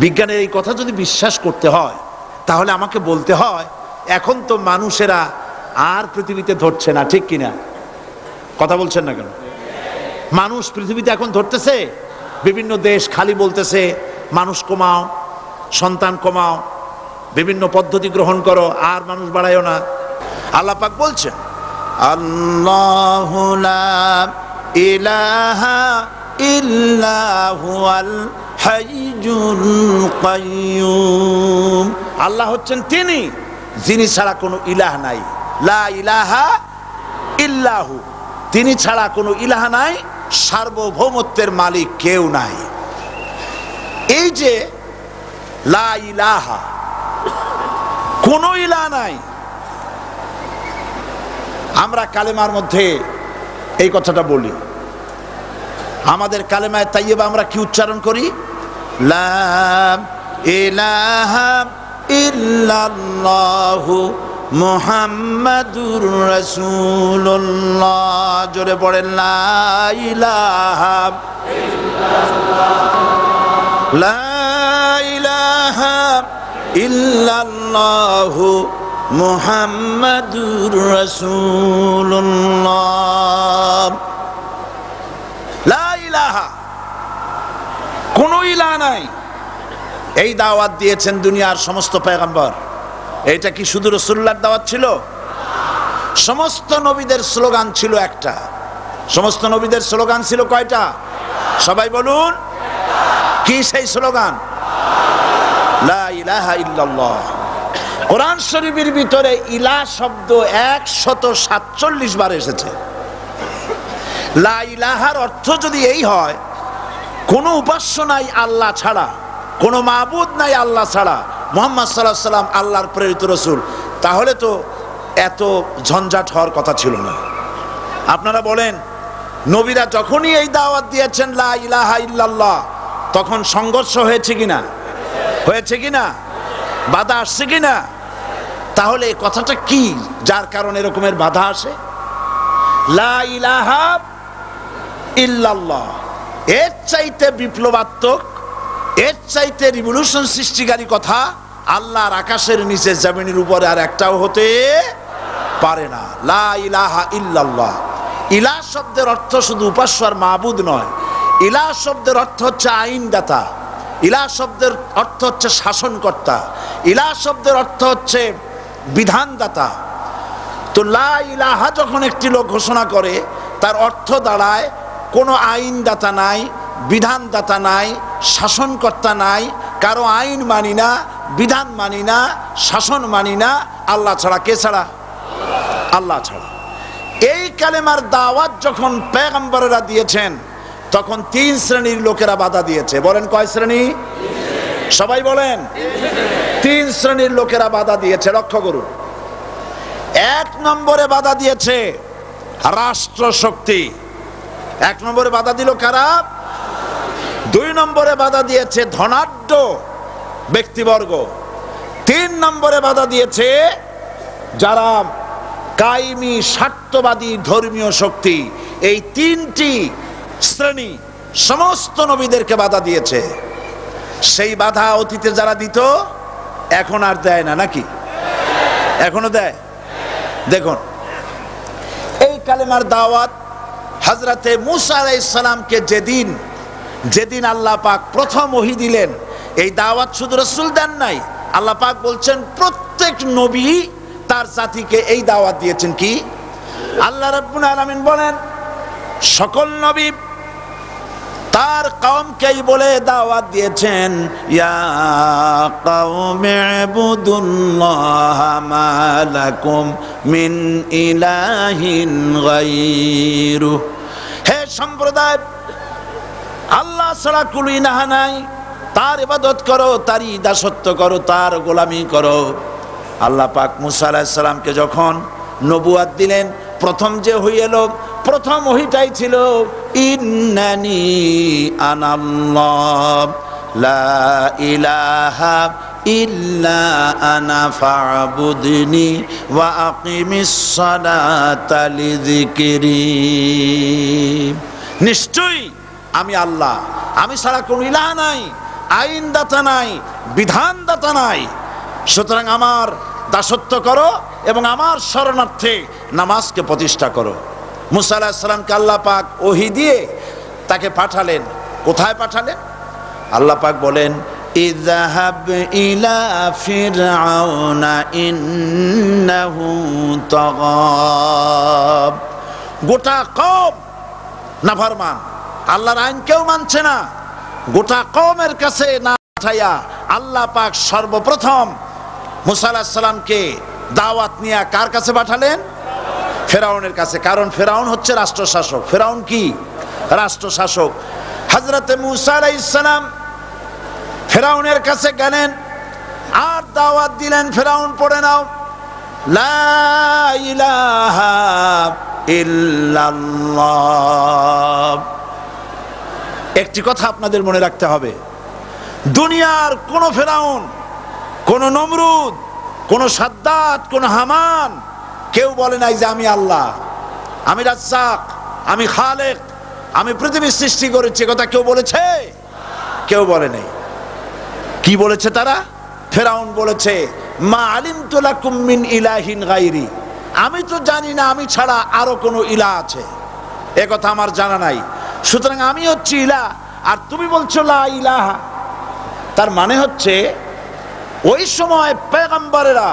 বিজ্ঞানের এই কথা যদি বিশ্বাস করতে হয় তাহলে আমাকে বলতে হয় এখন তো মানুষেরা আর পৃথিবীতে ধরছে না, ঠিক কিনা? কথা বলছেন না কেন? মানুষ পৃথিবীতে এখন ধরতেছে। বিভিন্ন দেশ খালি বলতেছে মানুষ কমাও, সন্তান কমাও, বিভিন্ন পদ্ধতি গ্রহণ করো, আর মানুষ বাড়ায়ও না। আল্লাহ পাক বলছেন আল্লাহু লা ইলাহা ইল্লা হুয়াল হাইয়ুল কাইয়্যুম। আল্লাহ হচ্ছেন তিনি যিনি ছাড়া কোনো ইলাহ নাই। লা ইলাহা ইল্লাহু, তিনি ছাড়া কোনো ইলাহ নাই, সার্বভৌমত্বের মালিক কেউ নাই। এই যে লা ইলাহা, কোনো ইলাহ নাই, আমরা কালেমার মধ্যে এই কথাটা বলি। আমাদের কালেমায়ে তাইয়্যিবা আমরা কি উচ্চারণ করি? লা ইলাহা ইল্লাল্লাহু মুহাম্মাদুর রাসূলুল্লাহ। জোরে পড়েন লা ইলাহা ইল্লাল্লাহ, লা ইলাহা ইল্লাল্লাহু মুহাম্মাদুর রাসূলুল্লাহ। লা ইলাহা, কোনো ইলাহ নাই। এই দাওয়াত দিয়েছেন দুনিয়ার সমস্ত পয়গম্বর। এটা কি শুধু রাসূলুল্লাহর দাওয়াত ছিল? সমস্ত নবীদের স্লোগান ছিল একটা। সমস্ত নবীদের স্লোগান ছিল কয়টা? সবাই বলুন, কি সেই স্লোগান? লা ইলাহা ইল্লাল্লাহ। কোরআন শরীফের ভিতরে ইলাহ শব্দ 147 বার এসেছে। লা ইলাহার অর্থ যদি এই হয় কোনো উপাস্য নাই আল্লাহ ছাড়া, কোনো মাবুদ নাই আল্লাহ ছাড়া, মুহাম্মদ সাল্লাল্লাহু আলাইহি ওয়াসাল্লাম আল্লাহর প্রেরিত রাসূল, তাহলে তো এত ঝঞ্ঝাট হওয়ার কথা ছিল না। আপনারা বলেন, নবীরা যখনই এই দাওয়াত দিয়েছেন লা ইলাহা ইল্লাল্লাহ, তখন সংঘর্ষ হয়েছে কিনা? হয়েছে কিনা? বাধা আসছে কিনা? তাহলে এই কথাটা কি যার কারণে এরকমের বাধা আসে? লা ইলাহা ইল্লাল্লাহ, এর চাইতে বিপ্লবাত্মক এর চাইতে রিভলিউশন সৃষ্টিকারী কথা আল্লাহর আকাশের নিচে জমিনের উপরে আর একটাও হতে পারে না। লা ইলাহা ইল্লাল্লাহ। ইলাহ শব্দের অর্থ শুধু উপাস্য আর মাবুদ নয়। ইলাহ শব্দের অর্থ হচ্ছে আইনদাতা, ইলাহ শব্দের অর্থ হচ্ছে শাসনকর্তা, ইলাহ শব্দের অর্থ হচ্ছে বিধানদাতা। তো লা ইলাহা যখন একটি লোক ঘোষণা করে, তার অর্থ দাঁড়ায় কোনো আইনদাতা নাই, বিধানদাতা নাই, শাসনকর্তা নাই, কারো আইন মানি না, বিধান মানি না, শাসন মানি না, আল্লাহ ছাড়া। কে ছাড়া? আল্লাহ ছাড়া। এই কালেমার দাওয়াত যখন পয়গম্বরেরা দিয়েছেন, তখন 3 শ্রেণীর লোকেরা বাধা দিয়েছে। বলেন কয় শ্রেণী? সবাই বলেন। 3 শ্রেণীর লোকেরা বাধা দিয়েছে। লক্ষ্য করুন। 1 নম্বরে বাধা দিয়েছে রাষ্ট্র শক্তি। 1 নম্বরে বাধা দিল কারা? 2 নম্বরে বাধা দিয়েছে ধনাঢ্য ব্যক্তিবর্গ। 3 নম্বরে বাধা দিয়েছে যারা কায়েমি স্বার্থবাদী ধর্মীয় শক্তি। এই 3টি শ্রেণী সমস্ত নবীদেরকে বাধা দিয়েছে। সেই বাধা অতীতে যারা দিত এখন আর দেয় না, নাকি? এখনো দেয়? দেখুন, এই কালেমার দাওয়াত হযরতে মূসা আলাইহিস সালামকে যেদিন আল্লাহ পাক প্রথম ওহী দিলেন, এই দাওয়াত শুধু রাসূল দেন নাই, আল্লাহ পাক বলছেন প্রত্যেক নবী তার জাতিকে এই দাওয়াত দিয়েছেন। কি? আল্লাহ রাব্বুল আলামিন বলেন সকল নবী তার কওমকেই বলে দাওয়াত দিয়েছেন, ইয়া কওমি ইবুদুল্লাহা মা লাকুম মিন ইলাহিন গায়রু। হে সম্প্রদায়, আল্লাহ ছাড়া কোনো ইলাহ নাই, তার ইবাদত করো, তারই দাসত্ব করো, তার গোলামি করো। আল্লাহ পাক মূসা আলাইহিস সালামকে যখন নবুয়াত দিলেন, প্রথম যে ওহী এলো, প্রথম ওহীটাই ছিল ইন্নানি আনাল্লাহ লা ইলাহা ইল্লা আনা ফা'বুদনি ওয়া আকিমিস সালাতা লিযিকরি। নিশ্চয়ই আমি আল্লাহ, আমি ছাড়া কোনো ইলাহ নাই, আইনদাতা নাই, বিধানদাতা নাই, সুতরাং আমার দাসত্ব করো এবং আমার শরণার্থে নামাজকে প্রতিষ্ঠা করো। মূসা আলাইহিস সালামকে আল্লাহ পাক ওহী দিয়ে তাকে পাঠালেন। কোথায় পাঠালেন? আল্লাহ পাক বলেন, ইযহাব ইলা ফিরআউনা ইন্নাহু তাগা। গোটা কওম নাফরমান, আল্লাহর আইন কেউ মানছে না। গোটা কওমের কাছে না পাঠাইয়া আল্লাহ পাক সর্বপ্রথম মূসা আলাইহিস সালামকে দাওয়াত নিয়ে কার কাছে পাঠালেন? ফেরাউনের কাছে। কারণ ফেরাউন হচ্ছে রাষ্ট্রশাসক। ফেরাউন কি? রাষ্ট্রশাসক। হযরতে মূসা আলাইহিস সালাম ফেরাউনের কাছে গেলেন আর দাওয়াত দিলেন, ফেরাউন পড়ে নাও লা ইলাহা ইল্লাল্লাহ। একটি কথা আপনাদের মনে রাখতে হবে, দুনিয়ার কোন ফেরাউন, কোন নমরুদ, কোন সাদ্দাত, কোন হামান কেউ বলে নাই যে আমি আল্লাহ, আমি রাজ্জাক, আমি খালেক, আমি পৃথিবীর সৃষ্টি করেছি। কথা কেউ বলেছে? কেউ বলে নাই। কি বলেছে তারা? ফেরাউন বলেছে মা আলিমতু লাকুম মিন ইলাহিন গায়রি, আমি তো জানি না আমি ছাড়া আরো কোনো ইলাহ আছে, এ কথা আমার জানা নাই, সুতরাং আমি হচ্ছি ইলাহ আর তুমি বলছো লা ইলাহা। তার মানে হচ্ছে ওই সময় পয়গম্বরেরা,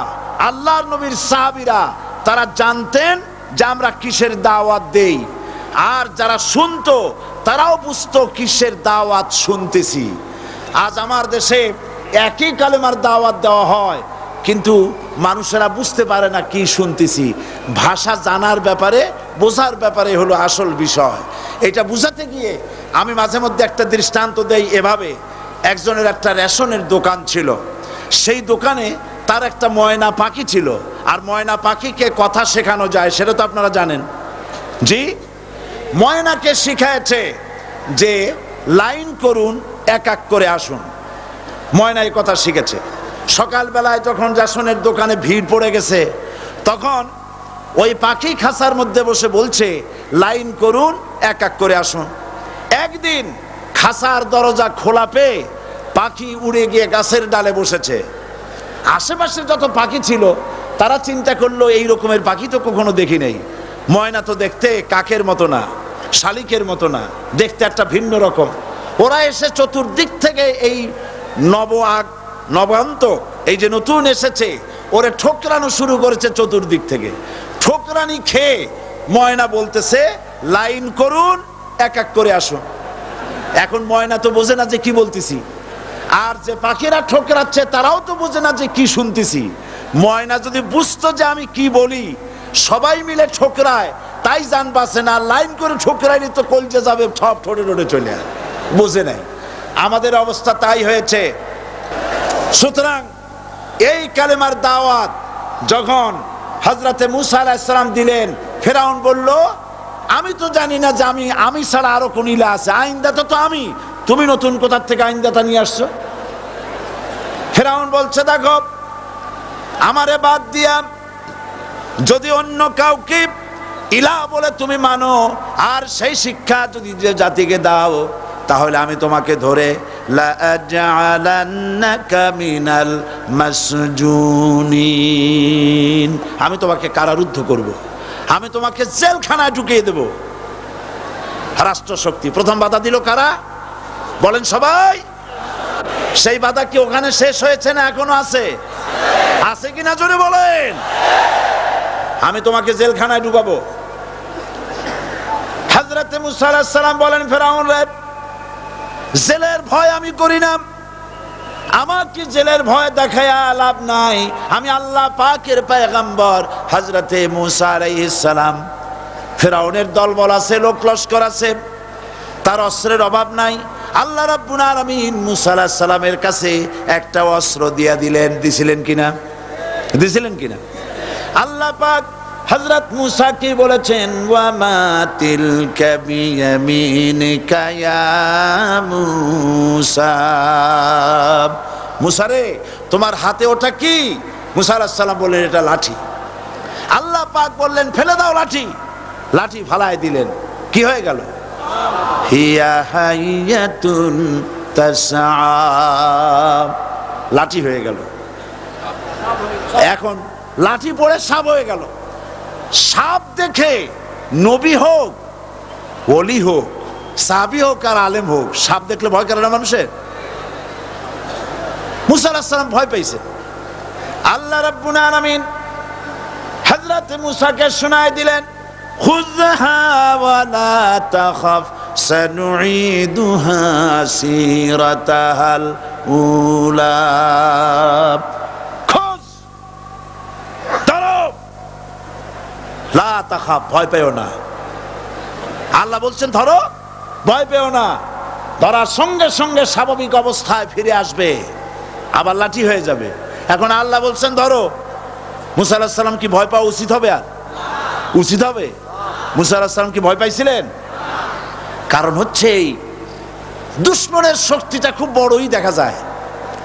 আল্লাহর নবীর সাহাবীরা তারা জানতেন যে আমরা কিসের দাওয়াত দেই, আর যারা শুনতো তারাও বুঝতো কিসের দাওয়াত শুনতেছি। আজ আমার দেশে একই কালেমার দাওয়াত দেওয়া হয়, কিন্তু মানুষেরা বুঝতে পারে না কি শুনতেছি। ভাষা জানার ব্যাপারে, বোঝার ব্যাপারে হলো আসল বিষয়। এটা বুঝাতে গিয়ে আমি মাঝে মধ্যে একটা দৃষ্টান্ত দেই এভাবে। একজনের একটা রেশনের দোকান ছিল, সেই দোকানে তার একটা ময়না পাখি ছিল, আর ময়না পাখিকে কথা শেখানো যায় সেটা তো আপনারা জানেন। জি, ময়নাকে শিখায়েছে যে লাইন করুন, এক এক করে আসুন। ময়না এই কথা শিখেছে। সকালবেলায় যখন রেশনের দোকানে ভিড় পড়ে গেছে, তখন ওই পাখি খাঁচার মধ্যে বসে বলছে লাইন করুন, এক এক করে আসুন। একদিন খাঁচার দরজা খোলা পেয়ে পাখি উড়ে গিয়ে গাছের ডালে বসেছে। আশেপাশে যত পাখি ছিল তারা চিন্তা করলো এই রকমের পাখি তো কখনো দেখি নেই। ময়না তো দেখতে কাকের মতো না, শালিকের মতো না, দেখতে একটা ভিন্ন রকম। ওরা এসে চতুর্দিক থেকে এই নবান্তক এই যে নতুন এসেছে ওরে ঠোকরানো শুরু করেছে চতুর্দিক থেকে। ঠোকরানি খেয়ে ময়না বলতেছে লাইন করুন, এক এক করে আসুন। এখন ময়না তো বোঝে না যে কি বলতেছি, আর যে পাখিরা ঠোকরাচ্ছে তারাও তো বোঝে না যে কি শুনতেছি। ময়না যদি বুঝতো যে আমি কি বলি, সবাই মিলে ঠোকরায়, তাই জান বাঁচে না। লাইন করে ঠোকরাইলে তো কলজে যাবে, সব ঠোঁটে ঠোঁটে চলে যায়, বোঝে নাই। আমাদের অবস্থা তাই হয়েছে। সুতরাং এই কালেমার দাওয়াত যখন হযরতে মুসা আলাইহিস সালাম দিলেন, ফেরাউন বলল আমি তো জানি না যে আমি ছাড়া আরো কোন ইলা আছে, আইনদাতা তো আমি, তুমি নতুন কোথা থেকে আইনদাতা নিয়ে আসছো? ফেরাউন বলছে দেখো, আমারে বাদ দিয়া যদি অন্য কাউকে ইলাহ বলে তুমি মানো আর সেই শিক্ষা যদি যে জাতিকে দাও, তাহলে আমি তোমাকে ধরে লাআজআলান্নাকা মিনাল মাসজুনিন, আমি তোমাকে কারারুদ্ধ করব, আমি তোমাকে জেলখানায় ঢুকিয়ে দেব। রাষ্ট্রশক্তি প্রথম বাধা দিল কারা? বলেন সবাই। সেই বাধা কি ওখানে শেষ হয়েছে না এখনো আছে? আছে কিনা জোরে বলেন। আমি তোমাকে জেলখানায় ঢুকাবো। হযরত মুসা আলাইহিস সালাম বলেন ফেরাউন রে, জেলের ভয় আমি করি না, আমাকে জেলের ভয় দেখায়া লাভ নাই। আমি আল্লাহ পাকের পয়গম্বর হযরতে মুসা আলাইহিস সালাম। ফেরাউনের দলবল আছে, লোক লস্কর আছে, তার অস্ত্রের অভাব নাই। আল্লাহ রাব্বুল আলামিন মুসা আলাইহিস সালামের কাছে একটা অস্ত্র দিয়া দিলেন। দিছিলেন কিনা? দিছিলেন কিনা? আল্লাহ পাক হযরত মুসা কি বলেছেন, ওয়া মা তিলকা বিয়ামিনিকা ইয়া মুসা, মুসা রে তোমার হাতে ওটা কি? মুসা আলাইহিস সালাম বললেন এটা লাঠি। আল্লাহ পাক বললেন ফেলে দাও লাঠি। লাঠি ফালায় দিলেন, কি হয়ে গেল? হিয়া হাইয়াতুন তাসআ, লাঠি হয়ে গেল। এখন লাঠি পড়ে সাপ হয়ে গেল। সাপ দেখে নবী হোক, ওলি হোক, সাহাবী হোক আর আলেম হোক, সাপ দেখলে ভয় করে না মানুষের? মুসা আলাইহিস সালাম ভয় পাইছে। আল্লাহ রাব্বুল আলামিন হযরত মুসাকে শোনায় দিলেন, খুযহা ওয়া লা তাখাফ সানুঈদুহা সিরাতাহাল উলা, লা তাখাফ, ভয় পেও না। আল্লাহ বলছেন ধরো, ভয় পেও না। ধরার সঙ্গে সঙ্গে স্বাভাবিক অবস্থায় ফিরে আসবে, আবার লাঠি হয়ে যাবে। এখন আল্লাহ বলছেন ধরো। মুসা আলাইহিস সালাম কি ভয় পাওয়া উচিত হবে? আর উচিত হবে? মুসা আলাইহিস সালাম কি ভয় পাইছিলেন? কারণ হচ্ছে এই দুশমনের শক্তিটা খুব বড়ই দেখা যায়,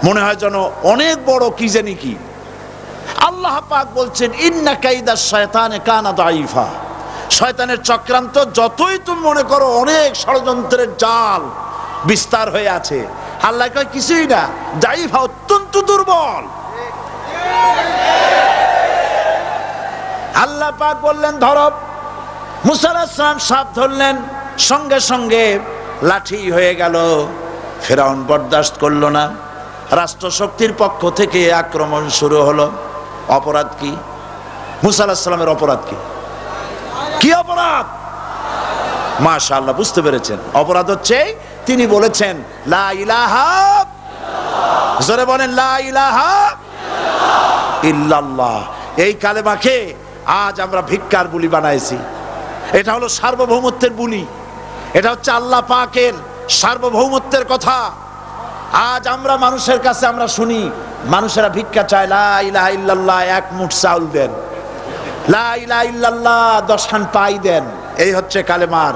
মনে হয় যেন অনেক বড়, কি জানি কি। আল্লাহ পাক বলছেন ইন্না কাইদা শায়তানে কানা দাঈফা, শয়তানের চক্রান্ত যতই তুমি মনে করো অনেক ষড়যন্ত্রের জাল বিস্তার হয়ে আছে, আল্লাহ কয় কিছুই না, দাঈফা অত্যন্ত দুর্বল। আল্লাহ পাক বললেন ধরো। মুসা আলাইহিস সালাম সাপ ধরলেন, সঙ্গে সঙ্গে লাঠি হয়ে গেল। ফেরাউন বরদাস্ত করলো না, রাষ্ট্রশক্তির পক্ষ থেকে আক্রমণ শুরু হলো। অপরাধ কি? মুসা আলাইহিস সালামের অপরাধ কি? কি অপরাধ? মাশাআল্লাহ, বুঝতে পেরেছেন। অপরাধ হচ্ছে তিনি বলেছেন লা ইলাহা, জোরে বলেন লা ইলাহা ইল্লাল্লাহ। এই কালেমাকে আজ আমরা ভিক্ষার বুলি বানাইছি। এটা হলো সার্বভৌমত্বের বুলি, এটা হচ্ছে আল্লাহ পাকের সার্বভৌমত্বের কথা। আজ আমরা মানুষের কাছে আমরা শুনি মানুষেরা ভিক্ষা চায়, লা ইলাহা ইল্লাল্লাহ, এক মুঠ চাউল দেন, লা ইলাহা ইল্লাল্লাহ 10 খান পাই দেন। এই হচ্ছে কালেমার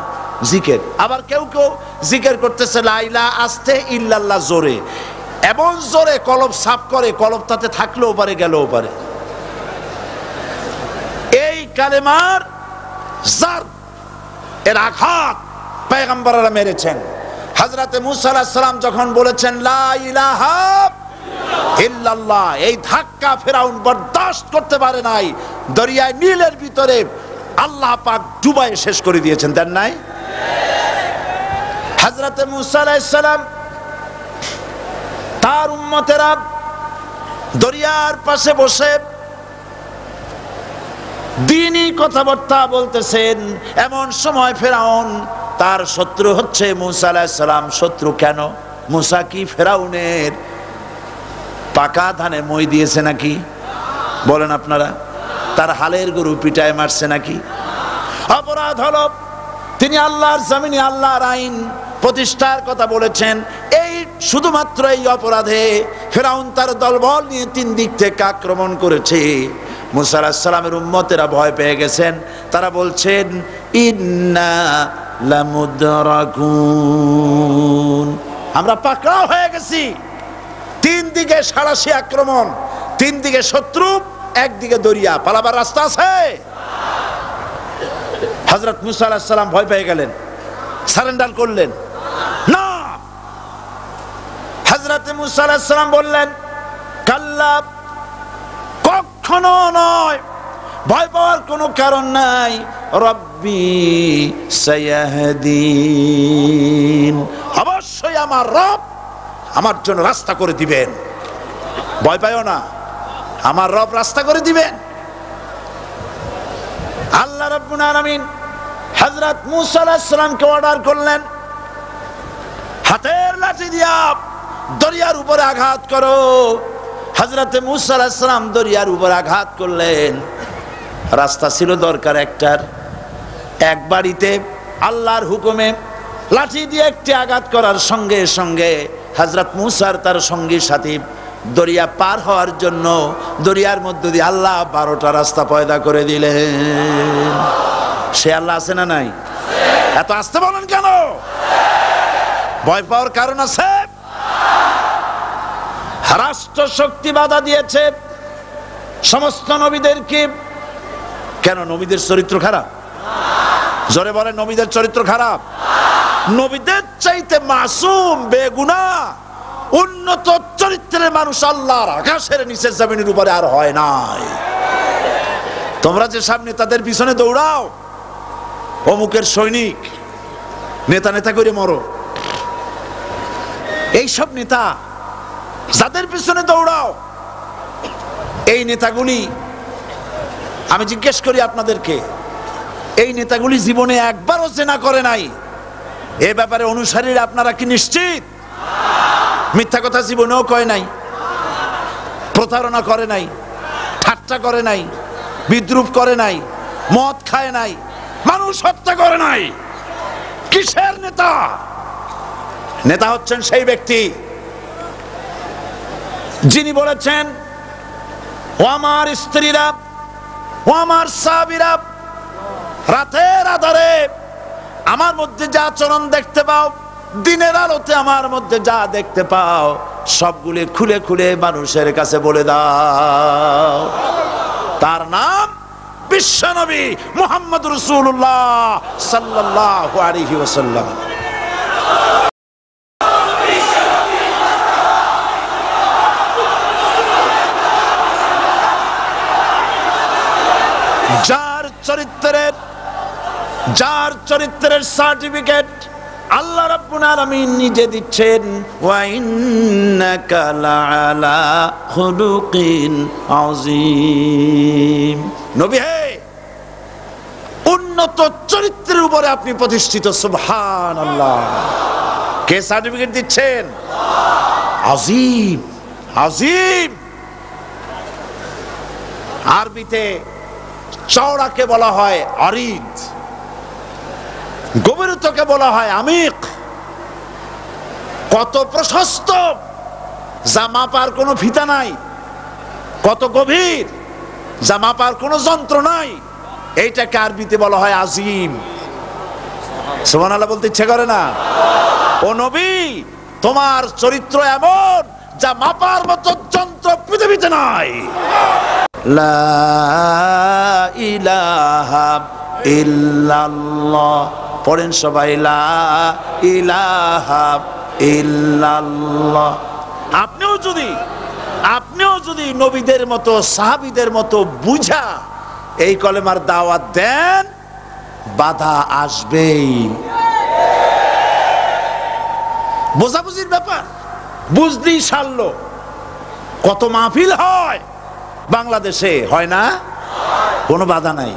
জিকির। আবার কেউ কেউ জিকির করতেছে লা ইলাহা আস্তে, ইল্লাল্লাহ জোরে, এমন জোরে কলব সাফ করে, কলব তাতে থাকলেও পারে গেলেও পারে। এই কালেমার জার এর আঘাত পয়গম্বররা মেরেছেন। হযরতে মুসা আলাইহিস সালাম যখন বলেছেন লা ইলাহা ইল্লাল্লাহ, এই ধাক্কা ফেরাউন বরদাস্ত করতে পারে নাই। দরিয়ায় নীলের ভিতরে আল্লাহ পাক ডুবাই শেষ করে দিয়েছেন, দেন নাই? হযরতে মুসা আলাইহিস সালাম তার উম্মতেরা দরিয়ার পাশে বসে দ্বীনি কথাবার্তা বলতেছেন। এমন সময় ফেরাউন, তার শত্রু হচ্ছে মুসা আলাইহিস সালাম। শত্রু কেন? মুসা কি ফেরাউনের পাকা ধানে মই দিয়েছে নাকি? বলেন আপনারা। তার হালের গরু পিটায় মারছে নাকি? অপরাধ হলো তিনি আল্লাহর জমিনে আল্লাহর আইন প্রতিষ্ঠার কথা বলেছেন। এই শুধুমাত্র এই অপরাধে ফেরাউন তার দলবল নিয়ে 3 দিক থেকে আক্রমণ করেছে। মুসা আলাইহিস সালামের উম্মতেরা ভয় পেয়ে গেছেন। তারা বলছেন ইন্না লামুদরাকুন, আমরা পাকড়াও হয়ে গেছি। 3 দিকে সাড়াশি আক্রমণ, 3 দিকে শত্রু, একদিকে দরিয়া, পালাবার রাস্তা আছে? হযরত মুসা আলাইহিস সালাম ভয় পেয়ে গেলেন, সারেন্ডার করলেন না। হযরত মুসা আলাইহিস সালাম বললেন কাল্লা, কখনো নয়, ভয় পাওয়ার কোনো কারণ নাই। রব্বি সায়াহদিন, অবশ্যই আমার রব আমার জন্য রাস্তা করে দিবেন। ভয় পাইও না, আমার রব রাস্তা করে দিবেন। আল্লাহ রাব্বুল আলামিন হযরত মুসা আলাইহিস সালামকে অর্ডার করলেন, হাতের লাঠি দিয়া দরিয়ার উপরে আঘাত করো। হযরত মুসা আলাইহিস সালাম দরিয়ার উপরে আঘাত করলেন। রাস্তা ছিল দরকার একটার, এক বাড়িতে আল্লাহর হুকুমে লাঠি দিয়ে একটি আঘাত করার সঙ্গে সঙ্গে হযরত মুসার তার সঙ্গী সাথী দরিয়া পার হওয়ার জন্য দরিয়ার মধ্য দিয়ে আল্লাহ 12টা রাস্তা পয়দা করে দিলেন। সে আল্লাহ আছে না নাই? এত আসতে বলেন কেন? ভয় পাওয়ার কারণ আছে? রাষ্ট্র শক্তি বাধা দিয়েছে সমস্ত নবীদেরকে। কেন? নবীদের চরিত্র খারাপ? জোরে বলেন, নবীদের চরিত্র খারাপ? নবীদের চাইতে মাসুম বেগুনাহ উন্নত চরিত্রের মানুষ আল্লাহর আকাশের নিচের জমিনের উপরে আর হয় নাই। তোমরা যে সামনে তাদের পিছনে দৌড়াও, অমুকের সৈনিক, নেতা নেতা করে মরো, এইসব নেতা যাদের পিছনে দৌড়াও, এই নেতাগুলি, আমি জিজ্ঞেস করি আপনাদেরকে, এই নেতাগুলি জীবনে একবারও জেনা করে নাই? এ ব্যাপারে অনুসারীরা আপনারা কি নিশ্চিত? মিথ্যা কথা জীবনেও কয় নাই, প্রতারণা করে নাই, ঠাট্টা করে নাই, বিদ্রুপ করে নাই, মদ খায় নাই, মানুষ হত্যা করে নাই। কিসের নেতা? নেতা হচ্ছেন সেই ব্যক্তি যিনি বলেছেন, ও আমার স্ত্রীরা, ও আমার সাহাবীরা, রাতের আধারে আমার মধ্যে যা আচরণ দেখতে পাও, দিনের আলোতে আমার মধ্যে যা দেখতে পাও, সবগুলি খুলে খুলে মানুষের কাছে বলে দাও। তার নাম বিশ্বনবী মুহাম্মদ রাসূলুল্লাহ সাল্লাল্লাহু আলাইহি ওয়াসাল্লাম। যার চরিত্রের সার্টিফিকেট আল্লাহ রাব্বুল আলামিন নিজে দিচ্ছেন, ওয়া ইন্নাকা লাআলা খুলুকিন আযীম। নবী হে, উন্নত চরিত্রের উপরে আপনি প্রতিষ্ঠিত। সুবহানাল্লাহ। কে সার্টিফিকেট দিচ্ছেন? আযীম, আযীম। আরবিতে চওড়াকে বলা হয় আরিদ, গভীরতাকে বলা হয় আমিক। কত প্রশস্ত, যা মাপার কোনো ফিতা নাই, কত গভীর, যা মাপার কোনো যন্ত্র নাই, এইটাকে আরবিতে বলা হয় আজিম। সুবহানাল্লাহ বলতে ইচ্ছে করে না? ও নবী, তোমার চরিত্র এমন যা মাপার মতো যন্ত্র পৃথিবীতে নাই। লা ইলাহা ইল্লাল্লাহ পড়েন সবাই লা ইলাহা ইল্লাল্লাহ। আপনিও যদি নবীদের মতো সাহাবীদের মতো বুঝা এই কলেমার দাওয়াত দেন, বাধা আসবেই। বোঝাবুঝির ব্যাপার, বুঝলেই সারলো। কত মাহফিল হয় বাংলাদেশে, হয় না? কোনো বাধা নাই,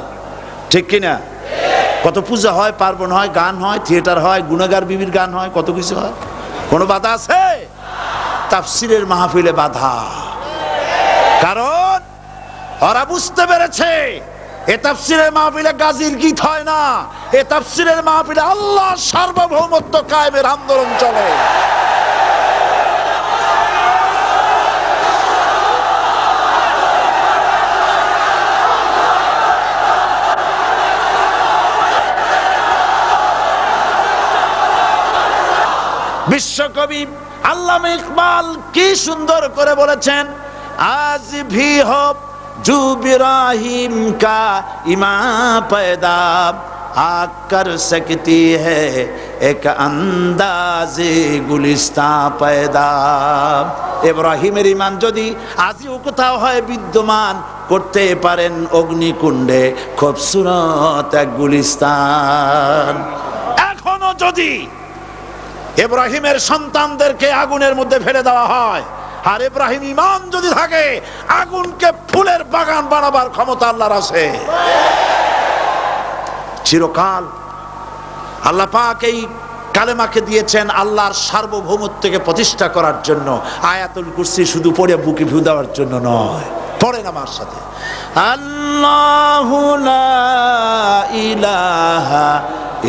ঠিক কিনা? কত পূজা হয়, পার্বণ হয়, গান হয়, থিয়েটার হয়, গুনাগার বিবির গান হয়, কত কিছু হয়। কোনো বাধা আছে? তাফসিরের মাহফিলে বাধা। কারণ ওরা বুঝতে পেরেছে এ তাফসিরের মাহফিলে গাজীর গীত হয় না, এ তাফসিরের মাহফিলে আল্লাহর সার্বভৌমত্ব কায়েমের আন্দোলন চলে। বিশ্বকবি আল্লামা ইকবাল কি সুন্দর করে বলেছেন, আজ ভি হো জু ইব্রাহিম কা ইমা पैदा आग कर सकती है एक अंदाज़े गुलिस्तां पैदा। ইব্রাহিমের ঈমান যদি আজও কোথাও হয় বিদ্যমান, করতে পারেন অগ্নিকুণ্ডে খুবসুরত এক গুলিস্তান। এখনো যদি ইব্রাহিমের সন্তানদেরকে আগুনের মধ্যে ফেলে দেওয়া হয়, আর ইব্রাহিম ঈমান যদি থাকে, আগুনকে ফুলের বাগান বানাবার ক্ষমতা আল্লাহর আছে। চিরকাল আল্লাহ পাক এই কালেমাকে দিয়েছেন আল্লাহর সার্বভৌমত্বকে প্রতিষ্ঠা করার জন্য। আয়াতুল কুরসি শুধু পড়ে বুকে ভিউ দেওয়ার জন্য নয়। পড়েন আমার সাথে, আল্লাহু লা ইলাহা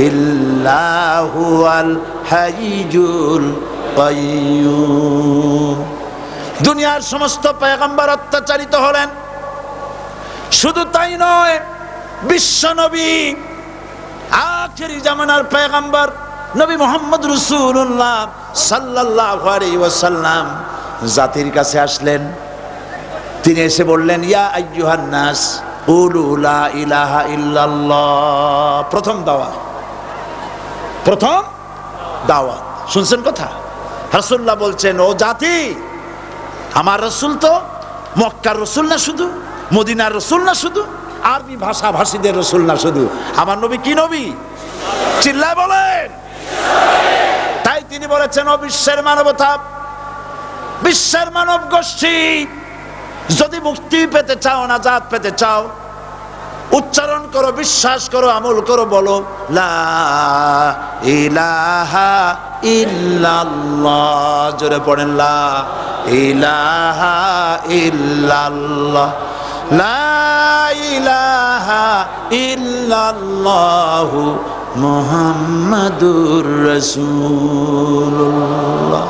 ইল্লাহু আল হাইয়ুল কাইয়্যুম। দুনিয়ার সমস্ত পয়গম্বর অত্যাচারিত হলেন, শুধু তাই নয়, বিশ্ব নবী আখেরি জামানার পয়গম্বর নবী মুহাম্মদ রাসূলুল্লাহ সাল্লাল্লাহু আলাইহি ওয়াসাল্লাম জাতির কাছে আসলেন। তিনি এসে বললেন, ইয়া আইয়ুহান নাস কুলু লা ইলাহা ইল্লাল্লাহ। প্রথম দাওয়াত শুনছেন কথা? রাসূলুল্লাহ বলছেন, ও জাতি, আমার রাসূল তো মক্কার রাসূল না শুধু, মদিনার রাসূল না শুধু, আরবি ভাষা ভাষীদের রাসূল না শুধু, আমার নবী কি নবী? চিল্লায় বলেন। তাই তিনি বলেছেন, ও বিশ্বের মানবতা, বিশ্বের মানব গোষ্ঠী, যদি মুক্তি পেতে চাও, নাজাত পেতে চাও, উচ্চারণ করো, বিশ্বাস করো, আমল করো, বলো লা ইলাহা ইল্লাল্লাহ। জোরে পড়েন, লা ইলাহা ইল্লাল্লাহ, লা ইলাহা ইল্লাল্লাহু মুহাম্মাদুর রাসূলুল্লাহ।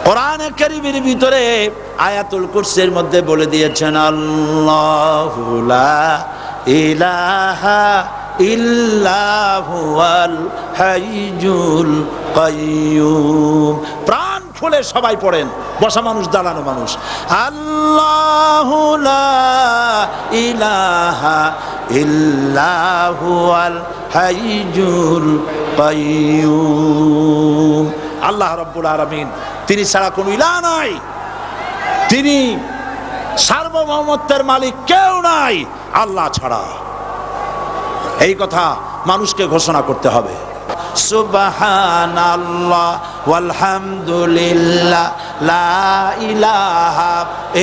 কোরআনে কারীমের ভিতরে আয়াতুল কুরসির মধ্যে বলে দিয়েছেন, আল্লাহু লা ইলাহা ইল্লাহু আল হাইয়ুল কাইয়্যুম। প্রাণ খুলে সবাই পড়েন, বসা মানুষ, দাঁড়ানো মানুষ, আল্লাহু লা ইলাহা ইল্লাহু আল হাইয়ুল কাইয়্যুম। আল্লাহ রাব্বুল আলামিন, তিনি ছাড়া কোনো ইলাহ নাই, তিনি সার্বভৌমত্বের মালিক, কেউ নাই আল্লাহ ছাড়া। এই কথা মানুষকে ঘোষণা করতে হবে। সুবহানাল্লাহ ওয়ালহামদুলিল্লাহ লা ইলাহা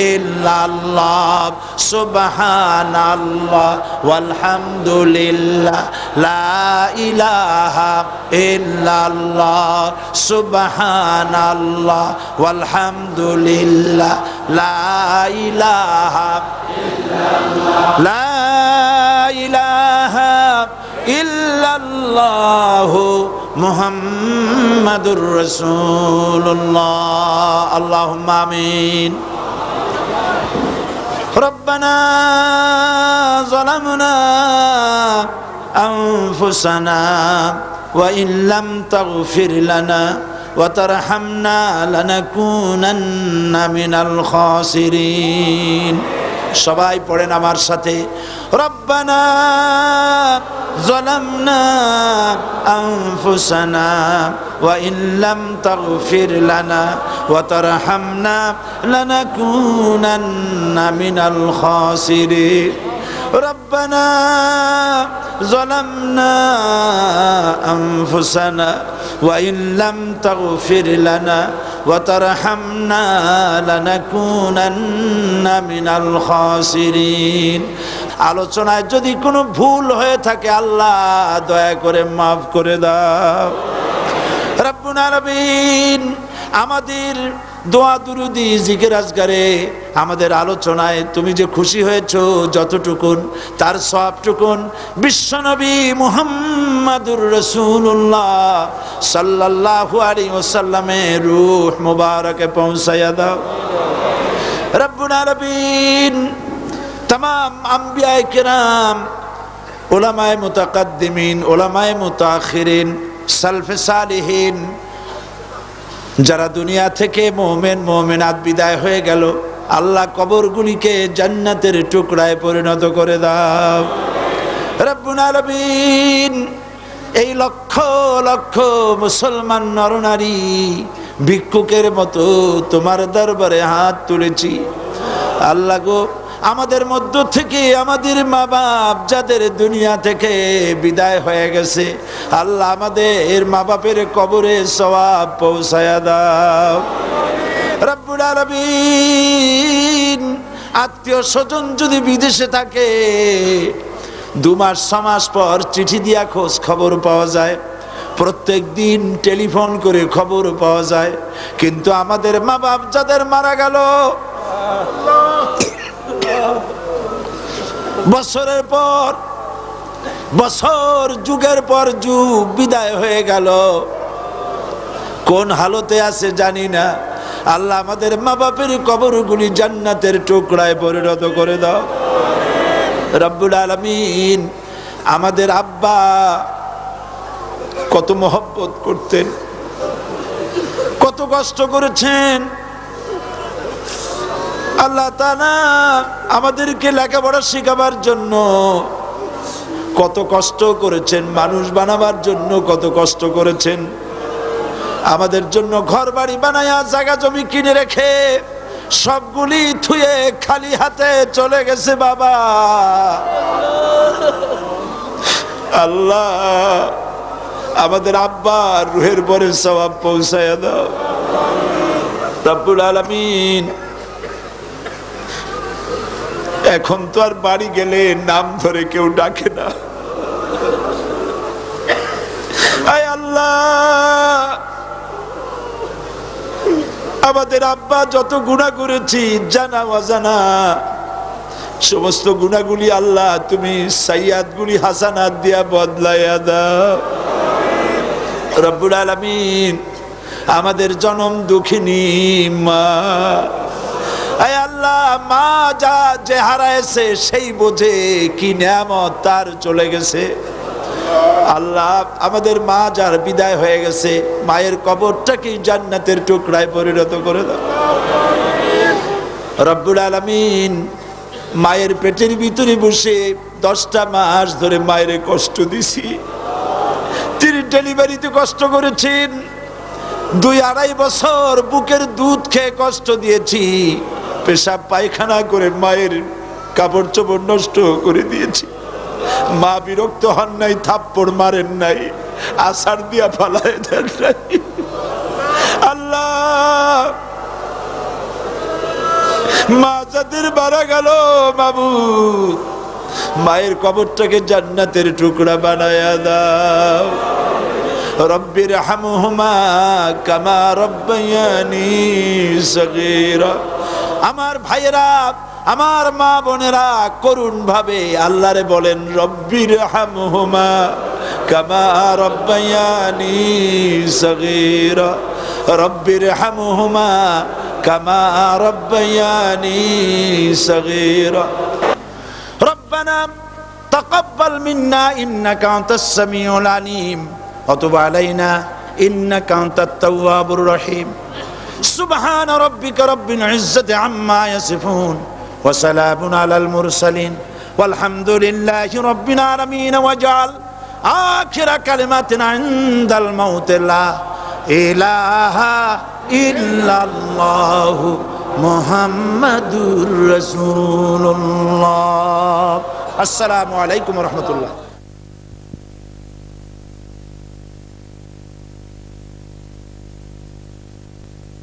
ইল্লাল্লাহ, সুবহানাল্লাহ ওয়ালহামদুলিল্লাহ লা ইলাহা ইল্লাল্লাহ, সুবহানাল্লাহ ওয়ালহামদুলিল্লাহ লা ইলাহা ইল্লাল্লাহ, লা ইলাহা ইল্লাল্লাহু মুহাম্মাদুর রাসূলুল্লাহ। আল্লাহুম্মা আমিন। রব্বানা যালামনা আনফুসানা ওয়া ইন লাম তাগফির লানা ওয়া তারহামনা লানাকুনান্না মিনাল খাসিরিন। সবাই পড়েন আমার সাথে, রব্বানা যালামনা আনফুসানা ওয়া ইল্লাম তাগফির লানা ওয়া তারহামনা লানাকুনান্না মিনাল খাসিরিন। রব্বানা যালামনা আনফুসানা ওয়া ইল্লাম তাগফির লানা ওয়া তারহামনা লানাকুনান্না মিনাল খাসিরিন। আলোচনায় যদি কোনো ভুল হয়ে থাকে আল্লাহ দয়া করে মাফ করে দাও। রব্বুল আলামিন আমাদের দোয়া দুরুদি জিকির আজকারে আমাদের আলোচনায় তুমি যে খুশি হয়েছো যতটুকুন তার সবটুকুন বিশ্বনবী মুহাম্মাদুর রাসূলুল্লাহ সাল্লাল্লাহু আলাইহি ওয়াসাল্লামের রূহ মুবারকে পৌঁছায়া দাও। রব্বুল আলামিন तमाम अंबियाए किराम, उलमाए मुतकद्दिमीन, उलमाए मुताखिरीन, सल्फे सालिहीन যারা দুনিয়া থেকে মুমিন মুমিনাত বিদায় হয়ে গেল, আল্লাহ কবরগুলিকে জান্নাতের টুকরায় পরিণত করে দাও। রব্বুল আলামিন এই লক্ষ লক্ষ মুসলমান নরনারী ভিক্ষুকের মতো তোমার দরবারে হাত তুলেছি। আল্লাহ গো, আমাদের মধ্য থেকে আমাদের মা বাপ যাদের দুনিয়া থেকে বিদায় হয়ে গেছে, আল্লাহ আমাদের মা বাপের কবরে সওয়াব পৌঁছায়া দাও। রব্বুল আলামিন আত্মীয় স্বজন যদি বিদেশে থাকে 2 মাস 6 মাস পর চিঠি দিয়া খোঁজ খবর পাওয়া যায়, প্রত্যেক দিন টেলিফোন করে খবর পাওয়া যায়, কিন্তু আমাদের মা বাপ যাদের মারা গেল বছরের পর বছর যুগের পর যুগ বিদায় হয়ে গেল, কোন হালতে আছে জানি না। আল্লাহ আমাদের মা বাপের কবরগুলি জান্নাতের টুকরায় পরিণত করে দাও। রব্বুল আলামিন আমাদের আব্বা কত মহব্বত করতেন, কত কষ্ট করেছেন। আল্লাহ তাআলা আমাদেরকে লেখাপড়া শেখাবার জন্য কত কষ্ট করেছেন, মানুষ বানাবার জন্য কত কষ্ট করেছেন। আমাদের জন্য ঘর বাড়ি বানায়া জায়গা জমি কিনে রেখে সবগুলি থুয়ে খালি হাতে চলে গেছে বাবা। আল্লাহ আমাদের আব্বার রুহের পরে সওয়াব পৌঁছায়া দাও। রব্বুল আলামিন এখন তো আর বাড়ি গেলে নাম ধরে কেউ ডাকে না। আয় আল্লাহ, আমাদের আব্বা যত গুনাহ করেছি জানা অজানা সমস্ত গুনাহগুলি আল্লাহ তুমি সাইয়াদগুলি হাসানাত দিয়া বদলাইয়া দাও। রব্বুল আলামিন আমাদের জনম দুঃখিনী মা, আয় আল্লাহ মা যা যে হারাইছে সেই বোঝে কি নিয়ামত তার চলে গেছে। আল্লাহ আমাদের মা যার বিদায় হয়ে গেছে মায়ের কবরটাকে জান্নাতের টুকরায় পরিণত করে দাও। রব্বুল আলামিন মায়ের পেটের ভিতরে বসে 10টা মাস ধরে মায়ের কষ্ট দিছি, তিনি ডেলিভারিতে কষ্ট করেছেন, 2-2.5 বছর বুকের দুধ খেয়ে কষ্ট দিয়েছি, পেশাব পায়খানা করে মায়ের কাপড় চোপড় নষ্ট করে দিয়েছি। মা বিরক্ত হন নাই, থাপ্পড় মারেন নাই, আছাড় দিয়া ফালায় দেন নাই। আল্লাহ মা যাদের মারা গেল মাবুদ মায়ের কবরটাকে জান্নাতের টুকরা বানায়া দাও। রব্বির হামহুমা কামা রব্বায়ানি সগীরা। আমার ভাইয়েরা, আমার মা বোনেরা করুণ ভাবে আল্লাহরে বলেন রব্বির হামহুমা কামা রব্বায়ানি সগীরা, রব্বির হামহুমা কামা রব্বায়ানি সগীরা। রব্বানা তাকাব্বাল মিন্না ইন্নাকা আনতাস সামিউল আলিম ওয়া তুব আলাইনা ইন্নাকা আনতাত তাওয়াবুর রহিম। সুবহান রাব্বিকা রাব্বিল ইজ্জাতি আম্মা ইয়াসিফুন ওয়া সালামুন আলাল মুরসালিন ওয়ালহামদুলিল্লাহি রাব্বিল আলামিন ওয়াজআল আখিরা কালিমাতিনা ইনদাল মাউত লা ইলাহা ইল্লাল্লাহু মুহাম্মাদুর রাসূলুল্লাহ। আসসালামু আলাইকুম ওয়া রাহমাতুল্লাহ।